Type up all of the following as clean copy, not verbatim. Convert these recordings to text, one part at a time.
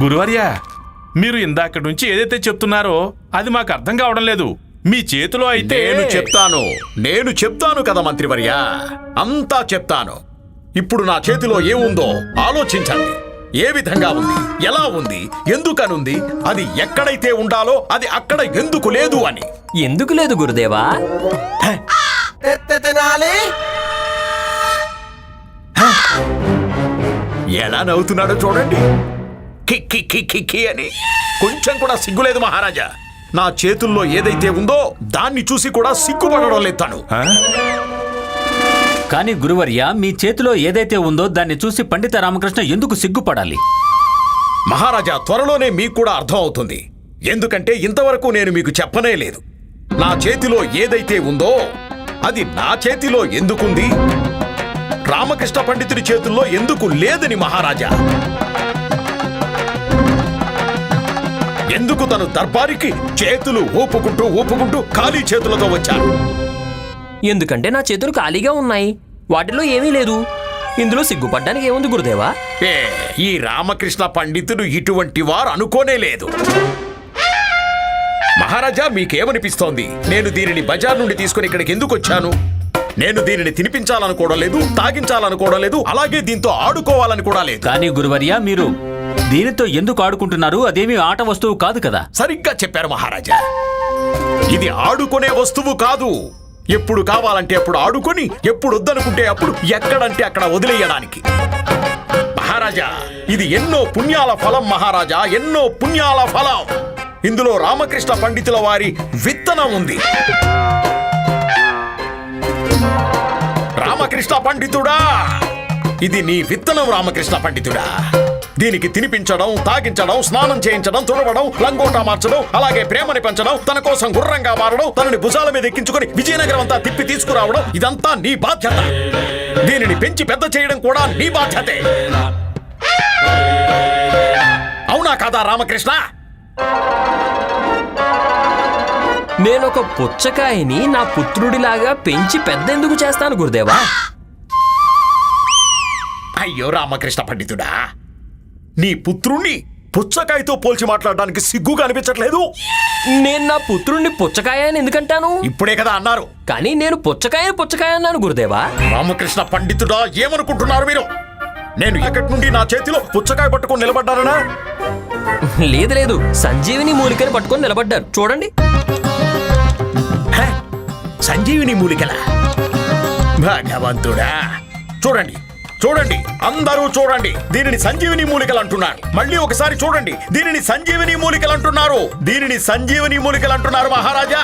గురువర్య, మీరు ఇందాక నుంచి ఏదైతే చెప్తున్నారో అది మాకు అర్థం కావడం లేదు. మీ చేతిలో అయితే నేను చెప్తాను కదా మంత్రివర్య, అంతా చెప్తాను. ఇప్పుడు నా చేతిలో ఏముందో ఆలోచించండి. ఏ విధంగా ఉంది, ఎలా ఉంది, ఎందుకనుంది, అది ఎక్కడైతే ఉండాలో అది అక్కడ ఎందుకు లేదు అని. ఎందుకు లేదు గురుదేవా? ఎలా నవ్వుతున్నాడో చూడండి. కిక్కి కిక్కి కి అని. కొంచెం కూడా సిగ్గులేదు మహారాజా. నా చేతుల్లో ఏదైతే ఉందో దాన్ని చూసి కూడా సిగ్గుపడడం లేదు తను. కానీ గురువర్య, మీ చేతిలో ఏదైతే ఉందో దాన్ని చూసి పండిత రామకృష్ణ ఎందుకు సిగ్గుపడాలి? మహారాజా, త్వరలోనే మీకు కూడా అర్థం అవుతుంది. ఎందుకంటే ఇంతవరకు నేను మీకు చెప్పనే లేదు. నా చేతిలో ఏదైతే ఉందో అది నా చేతిలో ఎందుకుంది, రామకృష్ణ పండితుడి చేతుల్లో ఎందుకు లేదని మహారాజా. ఎందుకు తను దర్బారికి చేతులు ఊపుకుంటూ ఖాళీ చేతులతో వచ్చారు? ఎందుకంటే నా చేతులు ఖాళీగా ఉన్నాయి, వాటిలో ఏమీ లేదు. ఇందులో సిగ్గుపడ్డానికి ఏముంది గురుదేవా? ఈ రామకృష్ణ పండితుడు ఇటువంటి వారు అనుకోనే లేదు. మహారాజా, మీకేమనిపిస్తోంది? నేను దీనిని బజార్ నుండి తీసుకుని ఇక్కడికి ఎందుకు వచ్చాను? నేను దీనిని తినిపించాలనుకోవడం లేదు, తాగించాలనుకోవడం లేదు, అలాగే దీంతో ఆడుకోవాలని కూడా లేదు. కానీ గురువర్య, మీరు దీనితో ఎందుకు ఆడుకుంటున్నారు? అదేమీ ఆట వస్తువు కాదు కదా. సరిగ్గా చెప్పారు మహారాజా. ఇది ఆడుకునే వస్తువు కాదు. ఎప్పుడు కావాలంటే అప్పుడు ఆడుకొని, ఎప్పుడు వద్దనుకుంటే అప్పుడు ఎక్కడంటే అక్కడ వదిలేయడానికి. మహారాజా, ఇది ఎన్నో పుణ్యాల ఫలం మహారాజా, ఎన్నో పుణ్యాల ఫలం. ఇందులో రామకృష్ణ పండితుల వారి విత్తనం ఉంది. రామకృష్ణ పండితుడా, ఇది నీ విత్తనం రామకృష్ణ పండితుడా. దీనికి తినిపించడం, తాగించడం, స్నానం చేయించడం, తుడవడం, లంగోటా మార్చడం, అలాగే ప్రేమని పెంచడం, తన కోసం గుర్రంగా మారడం, తనని భుజాల మీద ఎక్కించుకొని విజయనగరం అంతా తిప్పి తీసుకురావడం, ఇదంతా నీ బాధ్యత. దీనిని పెంచి పెద్ద చేయడం కూడా నీ బాధ్యతే. అవునా కాదా రామకృష్ణ? నేనొక పుచ్చకాయని నా పుత్రుడిలాగా పెంచి పెద్ద ఎందుకు చేస్తాను గురుదేవా? అయ్యో రామకృష్ణ పండితుడా, నీ పుత్రుణ్ణి పుచ్చకాయతో పోల్చి మాట్లాడడానికి సిగ్గుగా అనిపించట్లేదు? నేను నా పుత్రుణ్ణి పుచ్చకాయ అని ఎందుకంటాను? ఇప్పుడే కదా అన్నారు. కానీ నేను పుచ్చకాయ అన్నాను గురుదేవా. రామకృష్ణ పండితుడా, ఏమనుకుంటున్నారు మీరు? నేను ఎక్కడి నుండి నా చేతిలో పుచ్చకాయ పట్టుకొని నిలబడ్డానా? లేదు, సంజీవిని మూలికని పట్టుకొని నిలబడ్డారు. చూడండి. సంజీవిని మూలికల? భగవంతుడా, చూడండి చూడండి, అందరూ చూడండి. దీనిని సంజీవిని మూలికలు అంటున్నారు. మళ్ళీ ఒకసారి చూడండి, దీనిని సంజీవిని మూలికలు అంటున్నారు. దీనిని సంజీవిని మూలికలు అంటున్నారు మహారాజా.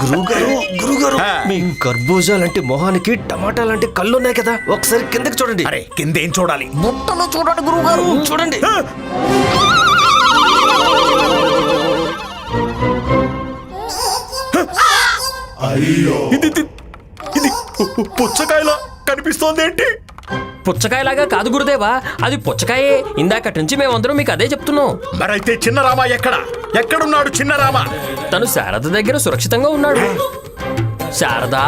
గురుగారు, మీ కర్బూజా లాంటి మొహానికి టమాటా లాంటి కళ్ళు ఉన్నాయి కదా, ఒకసారి కిందకి చూడండి. అరే, కిందేం చూడాలి? బుట్టలో చూడండి గురుగారు, చూడండి. ఇది పుచ్చకాయలా కనిపిస్తోంది ఏంటి? పుచ్చకాయలాగా కాదు గురుదేవా, అది పుచ్చకాయే. ఇందాకటి నుంచి మేమందరం మీకు అదే చెప్తున్నాం. మరైతే చిన్నరామ ఎక్కడున్నాడు? చిన్నరామ తను శారద దగ్గర సురక్షితంగా ఉన్నాడు. శారదా,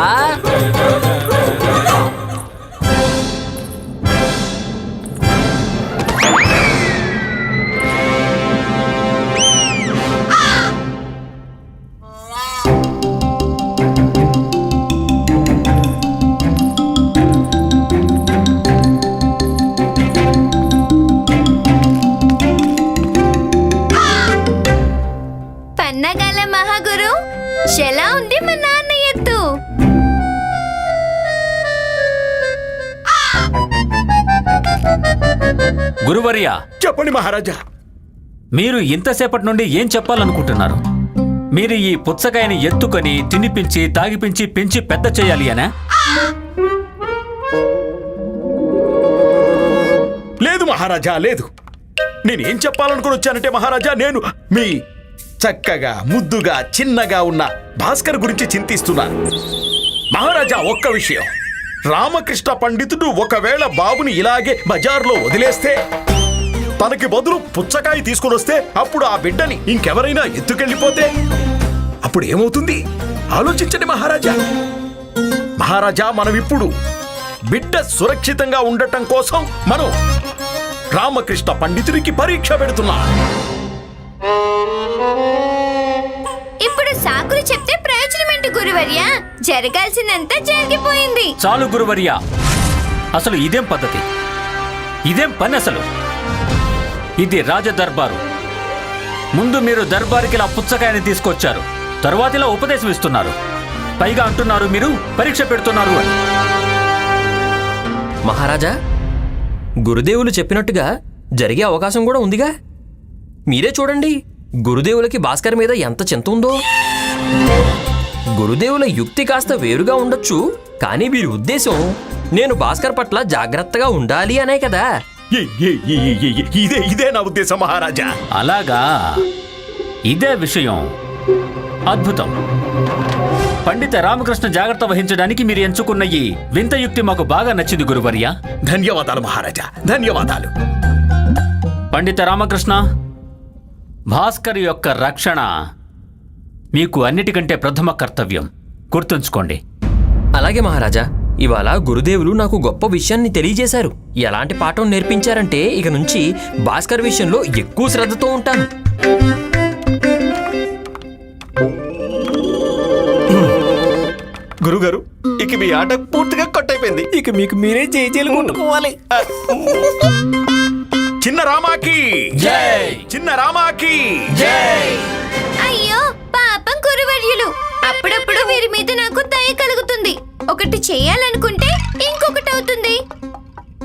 ఎలా ఉంది మా నాన్న ఎత్తు? గురువర్య, చెప్పండి మహారాజా. మీరు ఇంతసేపటి నుండి ఏం చెప్పాలనుకుంటున్నారు? మీరు ఈ పుచ్చకాయని ఎత్తుకొని తినిపించి తాగిపించి పెంచి పెద్ద చేయాలి అనా? లేదు మహారాజా, లేదు. నేనేం చెప్పాలనుకుని వచ్చానంటే మహారాజా, నేను మీ చక్కగా ముద్దుగా చిన్నగా ఉన్న భాస్కర్ గురించి చింతిస్తున్నాను. మహారాజా, ఒక్క విషయం, రామకృష్ణ పండితుడు ఒకవేళ బాబుని ఇలాగే బజార్లో వదిలేస్తే, తనకి బదులు పుచ్చకాయ తీసుకుని వస్తే, అప్పుడు ఆ బిడ్డని ఇంకెవరైనా ఎత్తుకెళ్ళిపోతే అప్పుడు ఏమవుతుంది? ఆలోచించండి మహారాజా. మహారాజా, మనం ఇప్పుడు బిడ్డ సురక్షితంగా ఉండటం కోసం మనం రామకృష్ణ పండితుడికి పరీక్ష పెడుతున్నా. ఇప్పుడు సాకులు చెప్తే ప్రయోజనం ఏంటి గురువర్య? జరగాల్సిందంతా జరిగిపోయింది. చాలు గురువర్య, అసలు ఇదేం పద్ధతి? ఇదేం పని అసలు? ఇది రాజ దర్బారు. ముందు మీరు దర్బారుకి ఇలా పుచ్చకాయని తీసుకొచ్చారు, తరువాత ఇలా ఉపదేశం ఇస్తున్నారు, పైగా అంటున్నారు మీరు పరీక్ష పెడుతున్నారు అని. మహారాజా, గురుదేవులు చెప్పినట్టుగా జరిగే అవకాశం కూడా ఉందిగా. మీరే చూడండి, గురుదేవులకి భాస్కర్ మీద ఎంత చింత ఉందో. గురుదేవుల యుక్తి కాస్త వేరుగా ఉండొచ్చు, కానీ వీరి ఉద్దేశం నేను భాస్కర్ పట్ల జాగ్రత్తగా ఉండాలి అనే కదా. ఇదే నా ఉద్దేశం మహారాజా. అలాగా, ఇదే విషయం. అద్భుతం. పండిత రామకృష్ణ జాగ్రత్త వహించడానికి మీరు ఎంచుకున్న ఈ వింత యుక్తి మాకు బాగా నచ్చింది గురువర్య. ధన్యవాదాలు మహారాజా, ధన్యవాదాలు. పండిత రామకృష్ణ, భాస్కర్ యొక్క రక్షణ మీకు అన్నిటికంటే ప్రథమ కర్తవ్యం, గుర్తుంచుకోండి. అలాగే మహారాజా, ఇవాళ గురుదేవులు నాకు గొప్ప విషయాన్ని తెలియజేశారు. ఎలాంటి పాఠం నేర్పించారంటే ఇక నుంచి భాస్కర్ విషయంలో ఎక్కువ శ్రద్ధతో ఉంటాను. గురుగారు, ఇక మీ ఆట పూర్తిగా కట్టయిపోయింది. ఇక మీకు మీరే జేజేలు కొట్టుకోవాలి. చిన్న రామాకి జై, చిన్న రామాకి జై. అయ్యో పాపం గురువర్యులు, అప్పుడప్పుడు వీరి మీద నాకు దయ కలుగుతుంది. ఒకటి చేయాలనుకుంటే ఇంకొకటి అవుతుంది.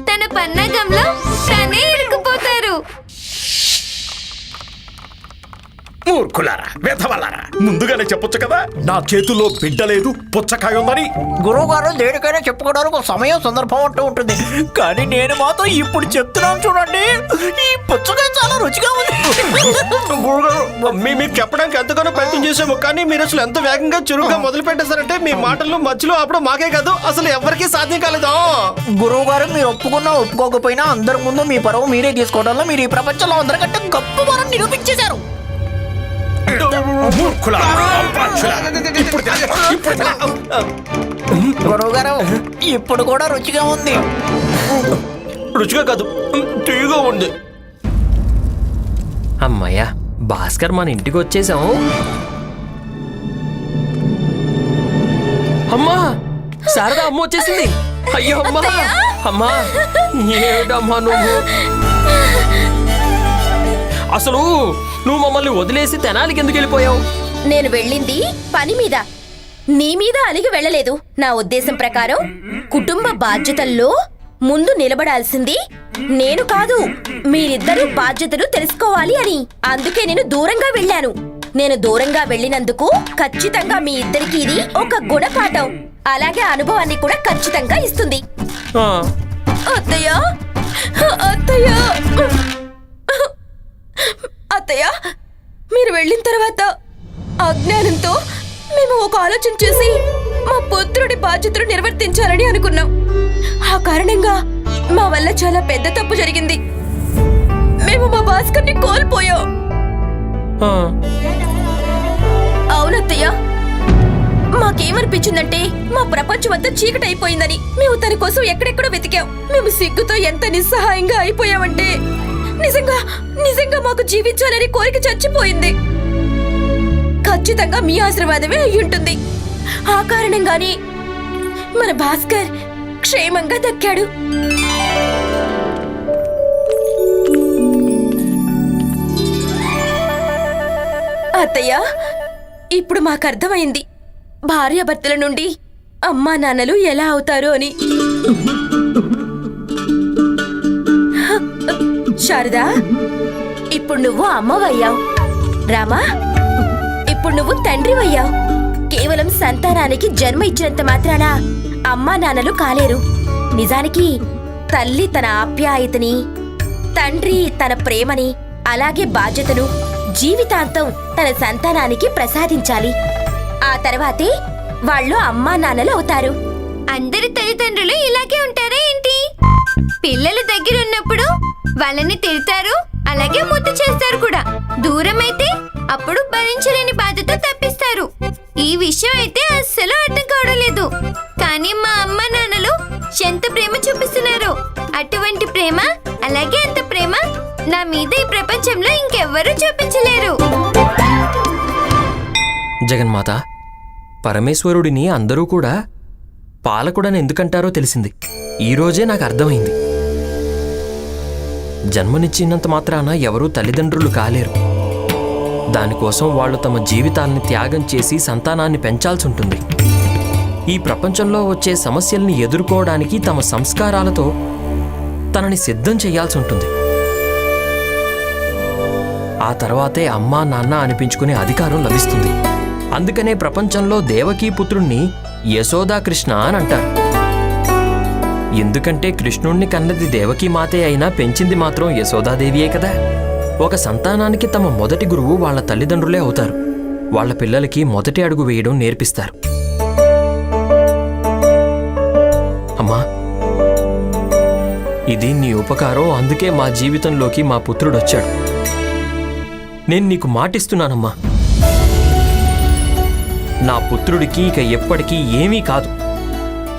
తన పన్నాగంలో తనే ఇరుక్కుపోతారు. మూర్ఖులారా, వెధవలారా, ముందుగానే చెప్పొచ్చు కదా నా చేతుల్లో బిడ్డ లేదు, పుచ్చకాయ ఉందని. గురువు గారు దేనికైనా చెప్పుకోవడానికి ఒక సమయం సందర్భం అంటూ ఉంటుంది, కానీ నేను మాత్రం ఇప్పుడు చెప్తున్నాను చూడండి, ఈ పుచ్చకాయ చాలా రుచిగా ఉంది. గురుగారు, మీరు చెప్పడానికి ఎంతగానో ప్రయత్నం చేసాము, కానీ మీరు అసలు ఎంత వేగంగా చురుగ్గా మొదలు పెట్టేశారంటే మీ మాటలు మధ్యలో అప్పుడు మాకే కాదు అసలు ఎవరికీ సాధ్యం కాలేదు. గురువు గారు మీరు ఒప్పుకున్నా ఒప్పుకోకపోయినా అందరి ముందు మీ పరువు మీరే తీసుకోవడంలో మీరు ఈ ప్రపంచంలో అందరికంటే గొప్ప వారు నిరూపించేశారు. గురువు గారు ఇప్పుడు కూడా రుచిగా ఉంది. రుచిగా కాదు, తీయగా ఉంది. అమ్మయ్యా, భాస్కర్ మన ఇంటికి వచ్చేసాం. అమ్మా, శారదా అమ్మ వచ్చేసింది. అయ్యో అమ్మా, అమ్మా ఏమిటమ్మా నువ్వు? అసలు నువ్వు మమ్మల్ని వదిలేసి తెనాలికి ఎందుకు వెళ్ళిపోయావు? నేను వెళ్ళింది పని మీద, నీ మీద అలిగి వెళ్ళలేదు. నా ఉద్దేశం ప్రకారం కుటుంబ బాధ్యతల్లో ముందు నిలబడాల్సింది నేను కాదు, మీరిద్దరూ బాధ్యతలు తెలుసుకోవాలి అని. అందుకే నేను దూరంగా వెళ్ళాను. నేను దూరంగా వెళ్ళినందుకు ఖచ్చితంగా మీ ఇద్దరికి ఇది ఒక గుణపాఠం, అలాగే అనుభవాన్ని కూడా ఖచ్చితంగా ఇస్తుంది. అత్తయ్య, అత్తయ్య, అత్తయ్య, మీరు వెళ్ళిన తర్వాత అజ్ఞానంతో మేము ఒక ఆలోచన చేసి మా పుత్రుడి బాధ్యతలు నిర్వర్తించాలని అనుకున్నాం. ఆ కారణంగా మా వల్ల చాలా పెద్ద తప్పు జరిగింది. మేము మా భాస్కర్ని కోల్పోయాం. అవునత్తయ్య, మాకేమనిపించిందంటే మా ప్రపంచం అంతా చీకటైపోయిందని. మేము తన కోసం ఎక్కడెక్కడో వెతికాం. మేము సిగ్గుతో ఎంత నిస్సహాయంగా అయిపోయామంటే నిజంగా నిజంగా మాకు జీవించాలని కోరిక చచ్చిపోయింది. ఖచ్చితంగా మీ ఆశీర్వాదమే అయ్యుంటుంది. ఆ కారణంగానే మన భాస్కర్ క్షేమంగా దక్కాడు. అత్తయ్య, ఇప్పుడు మాకు అర్థమైంది భార్యాభర్తల నుండి అమ్మా నాన్నలు ఎలా అవుతారు అని. శారదా, ఇప్పుడు నువ్వు అమ్మవయ్యావు. రామా, ఇప్పుడు నువ్వు తండ్రివయ్యావు. కేవలం సంతానానికి జన్మ ఇచ్చినంత మాత్రాన అమ్మా నాన్నలు కాలేరు. నిజానికి తల్లి తన ఆప్యాయతని, తండ్రి తన ప్రేమని, అలాగే బాధ్యతను జీవితాంతం తన సంతానానికి ప్రసాదించాలి. ఆ తర్వాతే వాళ్ళు అమ్మా నాన్నలు అవుతారు. అందరి తల్లిదండ్రులు ఇలాగే ఉంటారా ఏంటి? పిల్లలు దగ్గర ఉన్నప్పుడు వాళ్ళని తిడతారు, అలాగే ముద్దు చేస్తారు కూడా. దూరం అయితే అప్పుడు భరించలేని బాధ్యత తప్పిస్తారు. ఈ విషయం అయితే అస్సలు అర్థం కావడం లేదు. కానీ మా అమ్మ నాన్నలు ఎంత ప్రేమ చూపిస్తున్నారు. అటువంటి ప్రేమ, అలాగే అంత ప్రేమ నా మీద ఈ ప్రపంచంలో ఇంకెవ్వరూ చూపించలేరు. జగన్మాత, పరమేశ్వరుడిని అందరూ కూడా పాలకుడని ఎందుకంటారో తెలిసింది. ఈరోజే నాకు అర్థమైంది. జన్మనిచ్చినంత మాత్రాన ఎవరూ తల్లిదండ్రులు కాలేరు. దానికోసం వాళ్ళు తమ జీవితాల్ని త్యాగం చేసి సంతానాన్ని పెంచాల్సి ఉంటుంది. ఈ ప్రపంచంలో వచ్చే సమస్యల్ని ఎదుర్కోవడానికి తమ సంస్కారాలతో తనని సిద్ధం చేయాల్సి ఉంటుంది. ఆ తర్వాతే అమ్మా నాన్న అనిపించుకునే అధికారం లభిస్తుంది. అందుకనే ప్రపంచంలో దేవకీ పుత్రుణ్ణి యశోదాకృష్ణ అని అంటారు. ఎందుకంటే కృష్ణుణ్ణి కన్నది దేవకీ మాతే అయినా పెంచింది మాత్రం యశోదాదేవియే కదా. ఒక సంతానానికి తమ మొదటి గురువు వాళ్ళ తల్లిదండ్రులే అవుతారు. వాళ్ళ పిల్లలకి మొదటి అడుగు వేయడం నేర్పిస్తారు. అమ్మా, ఇది నీ ఉపకారం. అందుకే మా జీవితంలోకి మా పుత్రుడొచ్చాడు. నేను నీకు మాటిస్తున్నానమ్మా, నా పుత్రుడికి ఇక ఎప్పటికీ ఏమీ కాదు.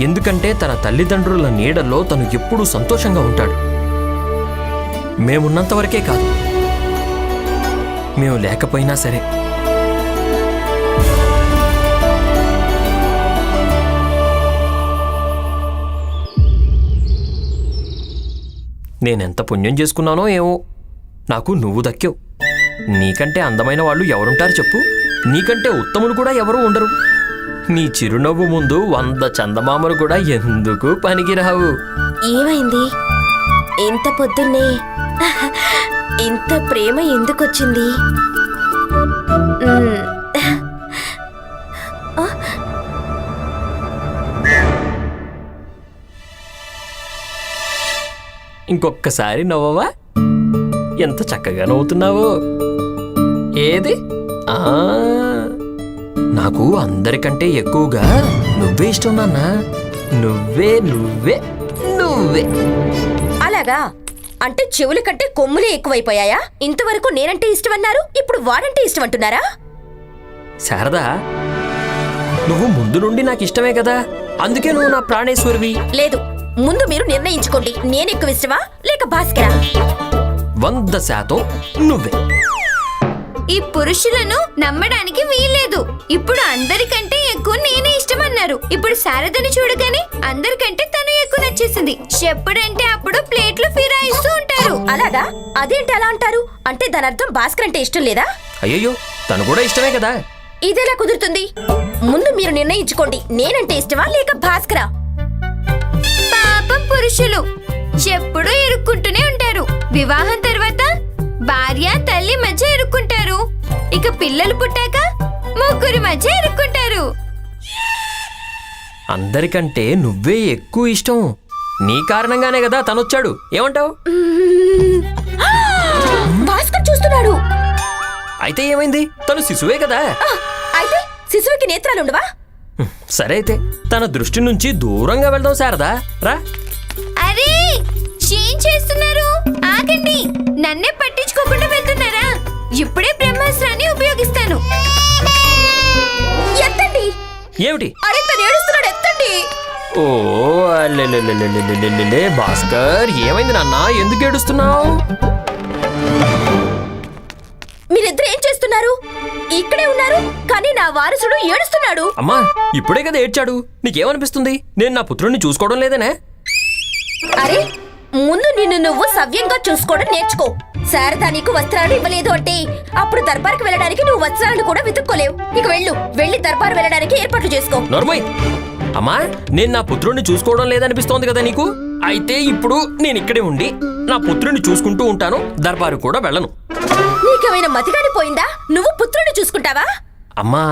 ఎందుకంటే తన తల్లిదండ్రుల నీడల్లో తను ఎప్పుడూ సంతోషంగా ఉంటాడు. మేమున్నంతవరకే కాదు, మేము లేకపోయినా సరే. నేనెంత పుణ్యం చేసుకున్నానో ఏమో, నాకు నువ్వు దక్కావు. నీకంటే అందమైన వాళ్ళు ఎవరుంటారు చెప్పు? నీకంటే ఉత్తములు కూడా ఎవరూ ఉండరు. నీ చిరునవ్వు ముందు 100 చందమామలు కూడా ఎందుకు పనికిరావు. ఏమైంది? ఇంత పొద్దున్నే ఇంత ప్రేమ ఎందుకొచ్చింది? ఇంకొక్కసారి నవ్వవా? ఎంత చక్కగా నవ్వుతున్నావో. ఏది? నాకు అందరికంటే ఎక్కువగా నువ్వే ఇష్టం నాన్న. నువ్వే నువ్వే నువ్వే. అలాగా? అంటే చెవుల కంటే కొమ్ములే ఎక్కువైపోయాయా? ఇంతవరకు నేనంటే ఇష్టమన్నారు, ఇప్పుడు వాడంటే ఇష్టం అంటున్నారా? శారదా, నువ్వు ముందు నుండి నాకు ఇష్టమే కదా, అందుకే నువ్వు నా ప్రాణేశ్వరివి. లేదు, ముందు మీరు నిర్ణయించుకోండి. నేను ఎక్కువ ఇష్టమా లేక భాస్కరా? 100% నువ్వే. ఈ పురుషులను నమ్మడానికి వీల్లేదు. ఇప్పుడు అందరికంటే ఎక్కువ నేనే ఇష్టమన్నారు. ఇప్పుడు శారదని చూడగానే అందరికంటే తను ఎక్కువ నచ్చేసింది. ఎప్పుడంటే అప్పుడు ప్లేట్లు ఫిరాయిస్తూ ఉంటారు. అలాగా? అదేంటి అలా అంటారు? అంటే దాని అర్థం భాస్కర్ అంటే ఇష్టం లేదా? అయ్యయ్యో, తను కూడా ఇష్టమే కదా. ఇదెలా కుదురుతుంది? ముందు మీరు నిర్ణయించుకోండి. నేనంటే ఇష్టమా లేక భాస్కరా? పాపం పురుషులు ఎప్పుడూ ఇరుక్కుంటూనే ఉంటారు. వివాహం తర్వాత భార్య తల్లి మధ్య ఇరుక్కుంటారు. ఇక పిల్లలు పుట్టాక ముగ్గురి మధ్య ఇరుక్కుంటారు. అందరికంటే నువ్వే ఎక్కువ ఇష్టం. నీ కారణంగానే కదా తనొచ్చాడు. ఏమంటావు? భాస్కర్ చూస్తున్నాడు. అయితే ఏమైంది? తను శిశువే కదా. అయితే శిశువుకి నేత్రాలుండవా? సరే అయితే తన దృష్టి నుంచి దూరంగా వెళ్దాం శారదా. రా. అరే, ఏం చేస్తున్నారు? ఆగండి. నన్నే పట్టించుకోకుండా వెళ్తున్నారా? ఇప్పుడే బ్రహ్మాస్త్రాన్ని ఉపయోగిస్తాను. ఎత్తండి. ఏమిటి? అరే, తను ఏడుస్తున్నాడు, ఎత్తండి. ఓ అల్లె భాస్కర్, ఏమైంది నాన్న? ఎందుకు ఏడుస్తున్నావు? మీరిద్దరు ఏం చేస్తున్నారు? ఇక్కడే ఉన్నారు, కానీ నా వారసుడు ఏడుస్తున్నాడు. అమ్మా, ఇప్పుడే కదా ఏడ్చాడు. నీకేమనిపిస్తుంది? నేను నా పుత్రుణ్ణి చూసుకోవడం లేదనే? అరే, ముందు నిన్ను నువ్వు సవ్యంగా చూసుకోవడం నేర్చుకో. శారదా నీకు వస్త్రాలు ఇవ్వలేదు అంటే అప్పుడు దర్బార్కి వెళ్ళడానికి నువ్వు వస్త్రాలను కూడా వెతుక్కోలేవు. ఇక వెళ్ళి దర్బార్ వెళ్ళడానికి ఏర్పాట్లు చేసుకో. నోర్మోయ్. అమ్మా, నేను నా పుత్రుణ్ణి చూసుకోవడం లేదనిపిస్తోంది కదా నీకు? అయితే ఇప్పుడు నేను ఇక్కడే ఉండి నా పుత్రుణ్ణి చూసుకుంటూ ఉంటాను. దర్బారు కూడా వెళ్ళను. నీకేమైనా మతిగాని పోయిందా? నువ్వు పుత్రుడిని చూసుకుంటావా? అమ్మా,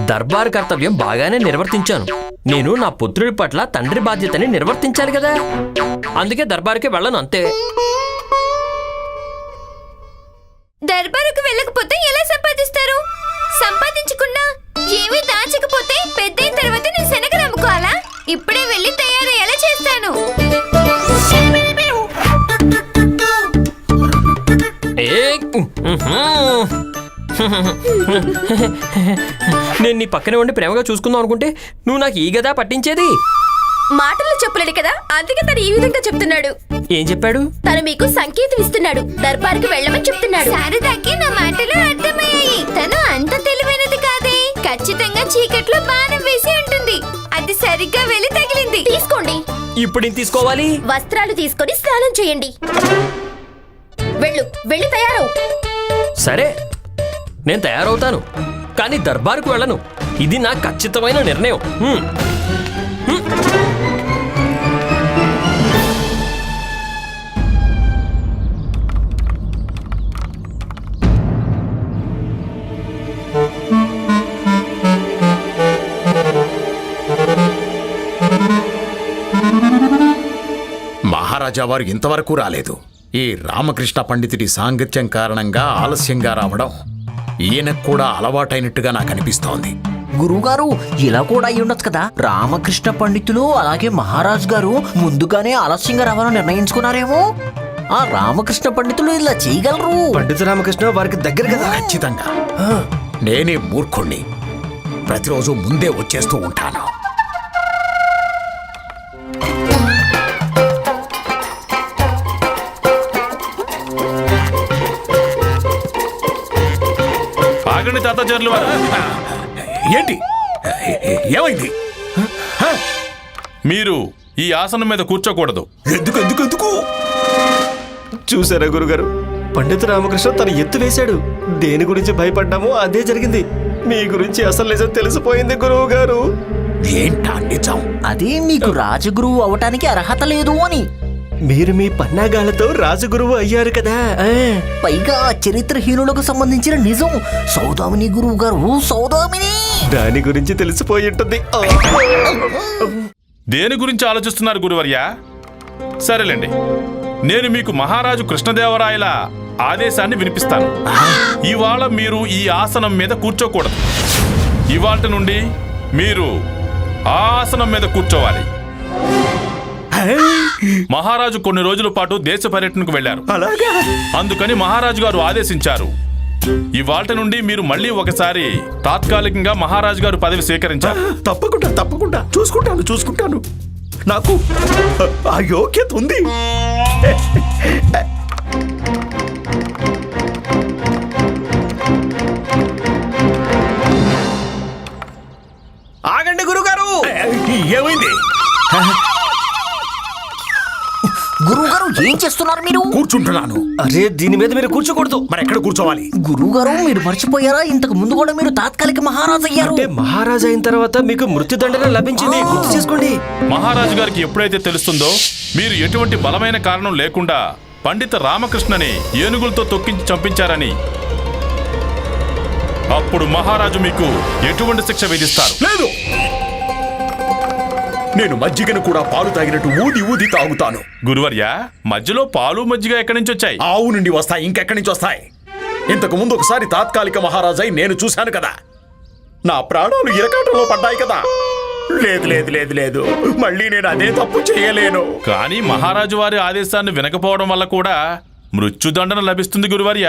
దర్బారు కర్తవ్యం బాగానే నిర్వర్తించాను. నేను నా పుత్రుడి పట్ల తండ్రి బాధ్యతని నిర్వర్తించాలి కదా. అందుకే దర్బారుకి వెళ్ళను, అంతే. దర్బారుకు వెళ్ళకపోతే ఎలా సంపాదిస్తారు? సంపాదించకుండా ఏమీ దాచకపోతే పెద్దయిన తర్వాత నేను శనగలు అమ్ముకోవాలా? ఇప్పుడే వెళ్ళి తయారయ్యేలా చేస్తాను. నేను నీ పక్కనే ఉండి ప్రేమగా చూసుకుందాం అనుకుంటే నువ్వు నాకు ఈ గదా పట్టించేది. మాటల్లో చెప్పలేడు కదా, అందుకే తను ఈ విధంగా చెప్తున్నాడు. ఏం చెప్పాడు? తను మీకు సంకేతం ఇస్తున్నాడు, దర్బారుకి వెళ్ళమని చెప్తున్నాడు. శారదాకి నా మాటలు అర్థమయ్యాయి. తను అంత తెలివైనది కాదే. ఖచ్చితంగా చీకట్లో బాణం వేసి ఉంటుంది. అది సరిగ్గా వెళ్ళి తగిలింది. తీసుకోండి. ఇప్పుడు ఏం తీసుకోవాలి? వస్త్రాలు తీసుకొని స్నానం చేయండి. వెళ్ళి తయారవు. సరే, నేను తయారవుతాను, కానీ దర్బారుకు వెళ్ళను. ఇది నా ఖచ్చితమైన నిర్ణయం. మహారాజా వారు ఇంతవరకు రాలేదు. ఈ రామకృష్ణ పండితుడి సాంగత్యం కారణంగా ఆలస్యంగా రావడం ఈయనకు కూడా అలవాటైనట్టుగా నాకు అనిపిస్తోంది. గురువుగారు, ఇలా కూడా అయి ఉండొచ్చు కదా. రామకృష్ణ పండితులు అలాగే మహారాజు గారు ముందుగానే ఆలస్యంగా రావాలని నిర్ణయించుకున్నారేమో. ఆ రామకృష్ణ పండితులు ఇలా చేయగలరు. పండిత రామకృష్ణ వారికి దగ్గర కదా. ఖచ్చితంగా. నేనే మూర్ఖుణ్ణి. ప్రతిరోజు ముందే వచ్చేస్తూ ఉంటాను. ఆగండి తాతాచార్యులు వారు. ఏంటి? ఏమైంది? మీరు ఈ ఆసనం మీద కూర్చోకూడదు. ఎందుకు ఎందుకు ఎందుకు? చూసారా గురుగారు, పండిత రామకృష్ణ తన ఎత్తు వేశాడు. దేని గురించి భయపడ్డామో అదే జరిగింది. మీ గురించి అసలు నిజం తెలిసిపోయింది గురువు గారు. ఏంటా నిజం? అదే మీకు రాజగురువు అవటానికి అర్హత లేదు అని. మీరు మీ పన్నాగాలతో రాజగురువు అయ్యారు కదా. పైగా చరిత్రహీనులకు సంబంధించిన నిజం. సౌదామిని గురువు గారు, సౌదామిని. దాని గురించి తెలిసిపోయి ఉంటుంది. దేని గురించి ఆలోచిస్తున్నారు గురువర్య? సరేలేండి, నేను మీకు మహారాజు కృష్ణదేవరాయల ఆదేశాన్ని వినిపిస్తాను. ఇవాళ మీరు ఈ ఆసనం మీద కూర్చోకూడదు. ఇవాళ నుండి మీరు ఆ ఆసనం మీద కూర్చోవాలి. మహారాజు కొన్ని రోజుల పాటు దేశ పర్యటనకు వెళ్లారు. అందుకని మహారాజు గారు ఆదేశించారు, ఇవాళ నుండి మీరు మళ్ళీ ఒకసారి తాత్కాలికంగా మహారాజు గారు పదవి స్వీకరించారు. తప్పకుండా తప్పకుండా చూసుకుంటాను. నాకు ఆ యోగ్యత ఉంది. ఆగండి గురుగారు. ఏమైంది? గురువుగారు, ఏం చేస్తున్నారు మీరు? కూర్చుంటున్నాను. అరే, దీని మీద మీరు కూర్చోకూడదు. మరి ఎక్కడ కూర్చోవాలి? గురువుగారు, మీరు మర్చిపోయారా? ఇంతకు ముందు కూడా మీరు తాత్కాలిక మహారాజు అయ్యారు. అంటే మహారాజు అయిన తర్వాత మీకు మృత్యుదండన లభించింది. గుర్తు చేసుకోండి. మహారాజు గారికి ఎప్పుడైతే తెలుస్తుందో మీరు ఎటువంటి బలమైన కారణం లేకుండా పండిత రామకృష్ణని ఏనుగులతో తొక్కించి చంపించారని, అప్పుడు మహారాజు మీకు ఎటువంటి శిక్ష విధిస్తారు? లేదు, నేను మజ్జిగను కూడా పాలు తాగినట్టు ఊది తాగుతాను. గురువర్య, మధ్యలో పాలు మజ్జిగ ఎక్కడి నుంచి వచ్చాయి? ఆవు నుండి వస్తాయి, ఇంకెక్కడి నుంచి వస్తాయి? ఇంతకు ముందు ఒకసారి తాత్కాలిక మహారాజై నేను చూశాను కదా. నా ప్రాణాలు ఇరకాటంలో పడ్డాయి కదా. లేదు, మళ్ళీ నేను అదే తప్పు చేయలేను. కానీ మహారాజు వారి ఆదేశాన్ని వినకపోవడం వల్ల కూడా మృత్యుదండన లభిస్తుంది గురువర్య.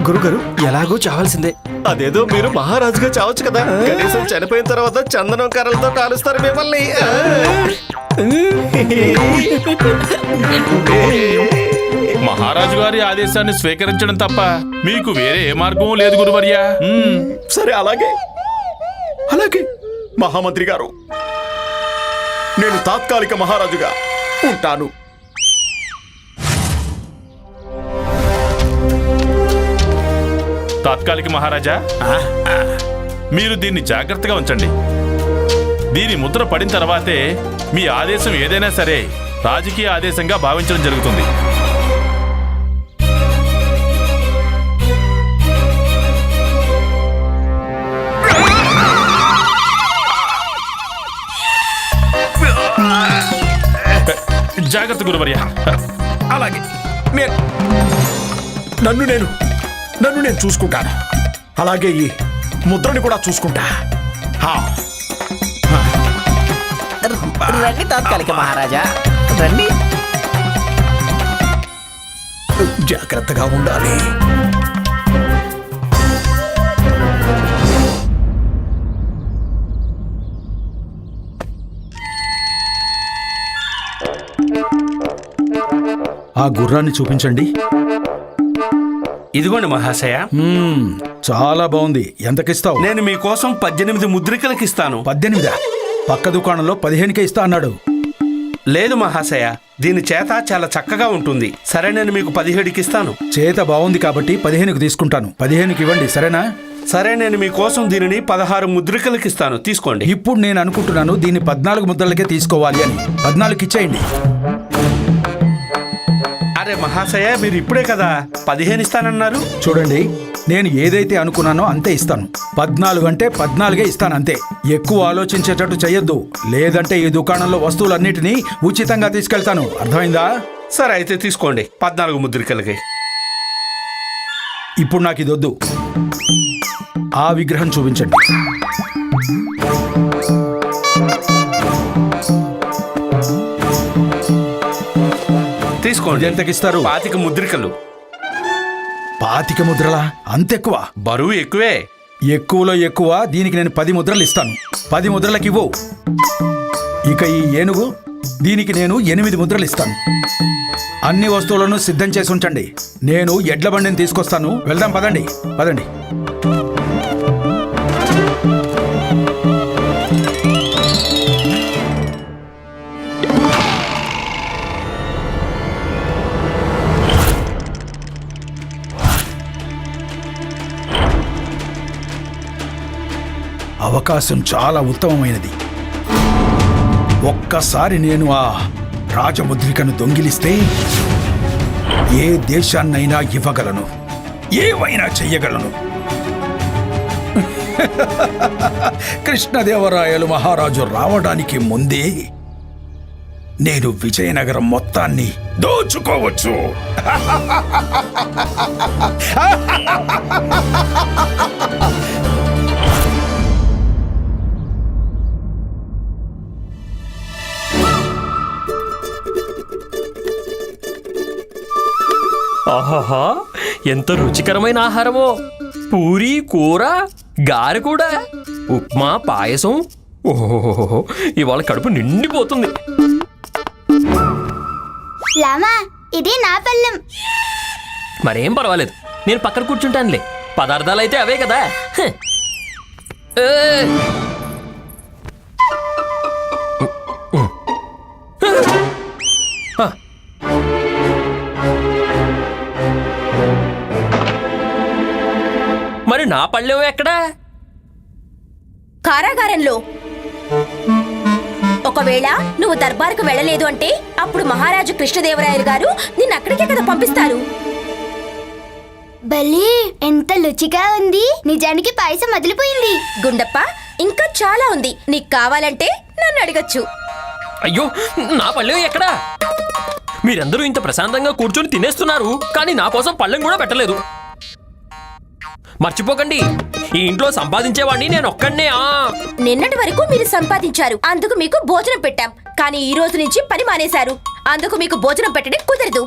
గురుగారు, ఎలాగో చావాల్సిందే. అదేదో మీరు మహారాజుగా చావచ్చు కదా. కనీసం చనిపోయిన తర్వాత చందనం కర్రలతో కాలుస్తారు మిమ్మల్ని. మహారాజు గారి ఆదేశాన్ని స్వీకరించడం తప్ప మీకు వేరే ఏ మార్గం లేదు గురువర్య. సరే, అలాగే మహామంత్రి గారు, నేను తాత్కాలిక మహారాజుగా ఉంటాను. తాత్కాలిక మహారాజా, మీరు దీన్ని జాగ్రత్తగా ఉంచండి. దీని ముద్ర పడిన తర్వాతే మీ ఆదేశం ఏదైనా సరే రాజకీయ ఆదేశంగా భావించడం జరుగుతుంది. జాగ్రత్త గురువర్య. అలాగే నన్ను నేను చూసుకుంటాను. అలాగే ఈ ముద్రని కూడా చూసుకుంటా. రండి తాత్కాలిక మహారాజా, రండి. జాగ్రత్తగా ఉండాలి. ఆ గుర్రాన్ని చూపించండి. ఇదిగోండి మహాశయ, చాలా బాగుంది. ఎంతకిస్తావు? నేను మీకోసం 18 ముద్రికలకి ఇస్తాను. 18. పక్క దుకాణంలో 15కే ఇస్తా అన్నాడు. లేదు మహాశయ, దీని చేత చాలా చక్కగా ఉంటుంది. సరే, నేను మీకు 17కి ఇస్తాను. చేత బాగుంది కాబట్టి 15కి తీసుకుంటాను. 15కి ఇవ్వండి, సరేనా? సరే, నేను మీకోసం దీనిని 16 ముద్రికలకి ఇస్తాను. తీసుకోండి. ఇప్పుడు నేను అనుకుంటున్నాను దీన్ని 14 ముద్రలకే తీసుకోవాలి అని. 14కి ఇచ్చేయండి. అరే మహాశయ, మీరు ఇప్పుడే కదా 15 ఇస్తానన్నారు. చూడండి, నేను ఏదైతే అనుకున్నానో అంతే ఇస్తాను. 14 అంటే 14గే ఇస్తాను అంతే. ఎక్కువ ఆలోచించేటట్టు చెయ్యొద్దు, లేదంటే ఈ దుకాణంలో వస్తువులన్నిటినీ ఉచితంగా తీసుకెళ్తాను. అర్థమైందా? సరే, అయితే తీసుకోండి 14 ముద్రికలకి. ఇప్పుడు నాకు ఇది వద్దు. ఆ విగ్రహం చూపించండి. తీసుకోండి. ఎంతకిస్తారు? 25 ముద్రికలు. 25 ముద్రలా? అంతెక్కువ? బరువు ఎక్కువే. ఎక్కువలో ఎక్కువ దీనికి నేను 10 ముద్రలు ఇస్తాను. 10 ముద్రలకి ఇవ్వు. ఇక ఈ ఏనుగు, దీనికి నేను 8 ముద్రలు ఇస్తాను. అన్ని వస్తువులను సిద్ధం చేసి ఉంచండి. నేను ఎడ్ల బండిని తీసుకొస్తాను. వెళ్దాం, పదండి పదండి. అవకాశం చాలా ఉత్తమమైనది. ఒక్కసారి నేను ఆ రాజముద్రికను దొంగిలిస్తే ఏ దేశాన్నైనా ఇవ్వగలను, ఏవైనా చెయ్యగలను. కృష్ణదేవరాయలు మహారాజు రావడానికి ముందే నేను విజయనగరం మొత్తాన్ని దోచుకోవచ్చు. ఆహాహా, ఎంత రుచికరమైన ఆహారమో! పూరి, కూర, గారె కూడా, ఉప్మా, పాయసం. ఓహో, ఇవాళ కడుపు నిండిపోతుంది. లామా, ఇది నా పళ్ళెం. మరేం పర్వాలేదు, నేను పక్కన కూర్చుంటానులే. పదార్థాలు అయితే అవే కదా. హ. ఏ. ఆ. మరి నా పళ్ళెం ఎక్కడా? కారాగారంలో. ఒకవేళ నువ్వు దర్బారుకు వెళ్ళలేదు అంటే అప్పుడు మహారాజు కృష్ణదేవరాయలు గారు నిన్ను అక్కడికే కదా పంపిస్తారు. భలే, ఎంత రుచిగా ఉంది. నిజానికి పాయసం వదిలిపోయింది. గుండప్ప, ఇంకా చాలా ఉంది. నీకు కావాలంటే నన్ను అడగచ్చు. అయ్యో, నా పళ్ళెం ఎక్కడా? మీరందరూ ఇంత ప్రశాంతంగా కూర్చొని తినేస్తున్నారు, కానీ నా కోసం పళ్ళెం కూడా పెట్టలేదు. మర్చిపోకండి, ఈ ఇంట్లో సంపాదించేవాడిని నేను ఒక్కడినే. నిన్నటి వరకు మీరు సంపాదించారు, అందుకు మీకు భోజనం పెట్టాం. కానీ ఈ రోజు నుంచి పని మానేశారు, అందుకు మీకు భోజనం పెట్టడం కుదరదు.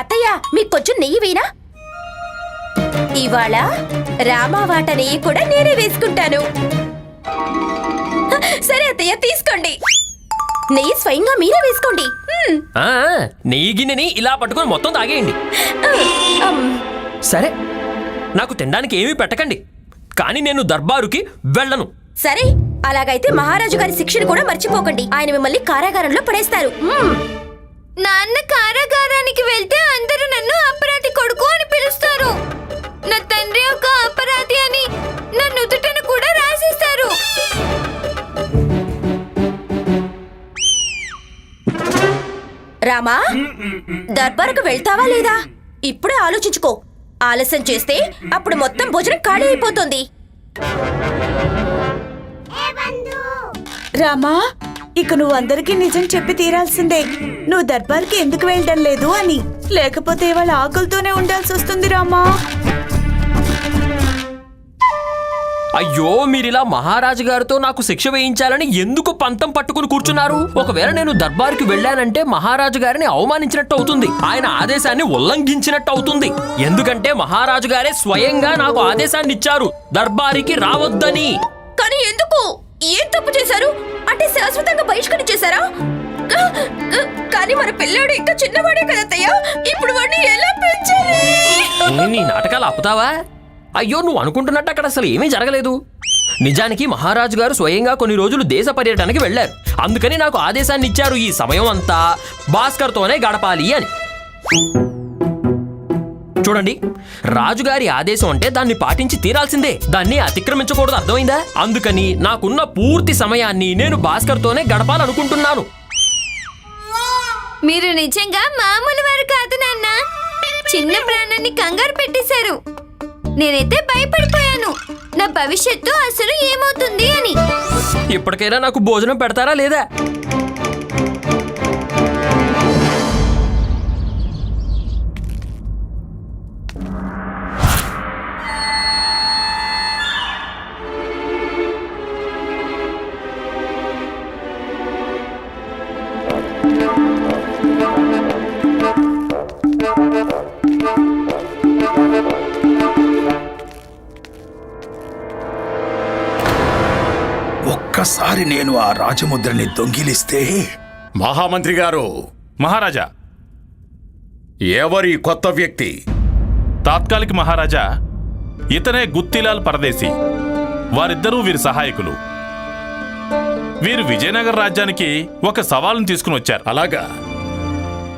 అత్తయ్య, మీకు కొంచెం నెయ్యి వేయనా? ఇవాళ రామావాట నెయ్యి కూడా నేనే వేసుకుంటాను. సరే అత్తయ్య, తీసుకోండి. నెయ్యి స్వయంగా మీరే వేసుకోండి. నెయ్యి గిన్నెని ఇలా పట్టుకొని మొత్తం తాగేయండి. సరే, నాకు తినడానికి ఏమీ పెట్టకండి, కానీ నేను దర్బారుకి వెళ్ళను. సరే, అలాగైతే మహారాజు గారి శిక్షను కూడా మర్చిపోకండి. ఆయన మిమ్మల్ని కారాగారంలో పడేస్తారు. నాన్న కారాగారానికి వెళ్తే అందరూ నన్ను అపరాధి కొడుకు అని పిలుస్తారు. నా తండ్రి ఒక అపరాధి అని నా నుదుటను కూడా రాసిస్తారు. రామా, దర్బారుకు వెళ్తావా లేదా? ఇప్పుడే ఆలోచించుకో. ఆలస్యం చేస్తే అప్పుడు మొత్తం భోజనం ఖాళీ అయిపోతుంది. రామా, ఇక నువ్వు అందరికీ నిజం చెప్పి తీరాల్సిందే. నువ్వు దర్బార్కి ఎందుకు వెళ్ళడం లేదు అని. లేకపోతే వాళ్ళ ఆకలితోనే ఉండాల్సి వస్తుంది రామా. అయ్యో, మీరిలా మహారాజు గారితో నాకు శిక్ష వేయించాలని ఎందుకు పంతం పట్టుకుని కూర్చున్నారు? ఒకవేళ నేను దర్బార్కి వెళ్ళానంటే మహారాజు గారిని అవమానించినట్టు అవుతుంది, ఆయన ఆదేశాన్ని ఉల్లంఘించినట్టు అవుతుంది. ఎందుకంటే మహారాజు గారే స్వయంగా నాకు ఆదేశాన్ని ఇచ్చారు దర్బారికి రావద్దని. కానీ ఎందుకు? ఏం తప్పు చేశారు? అంటే శాశ్వతంగా బహిష్కరించేశారా? కానీ మన పిల్లాడు ఇంకా చిన్నవాడే కదా అత్తయ్య. ఇప్పుడు వాడిని ఎలా పెంచాలి? నీ నాటకాలు ఆపుతావా? అయ్యో, నువ్వు అనుకుంటున్నట్టు అక్కడ అసలు ఏమీ జరగలేదు. నిజానికి మహారాజు గారు స్వయంగా కొన్ని రోజులు దేశ పర్యటనకి వెళ్లారు. అందుకని నాకు ఆదేశాన్ని ఇచ్చారు, ఈ సమయం అంతా భాస్కర్తోనే గడపాలి అని. చూడండి, రాజుగారి ఆదేశం అంటే దాన్ని పాటించి తీరాల్సిందే, దాన్ని అతిక్రమించకూడదు, అర్థమైందా? అందుకని నాకున్న పూర్తి సమయాన్ని నేను భాస్కర్తోనే గడపాలనుకుంటున్నాను. మీరు నిజంగా మామూలు వారు కాదు నాన్న. చిన్న ప్రాణాన్ని కంగారు పెట్టేశారు. నేనైతే భయపడిపోయాను, నా భవిష్యత్తు అసలు ఏమవుతుంది అని. ఇప్పటికైనా నాకు భోజనం పెడతారా లేదా? ఒక్కసారి నేను ఆ రాజముద్రని దొంగిలిస్తే. మహామంత్రి గారు, మహారాజా, ఎవరి కొత్త వ్యక్తి? తాత్కాలిక మహారాజా, ఇతనే గుత్తిలాల్ పరదేశి. వారిద్దరూ వీరి సహాయకులు. వీరు విజయనగర రాజ్యానికి ఒక సవాలును తీసుకుని వచ్చారు. అలాగా?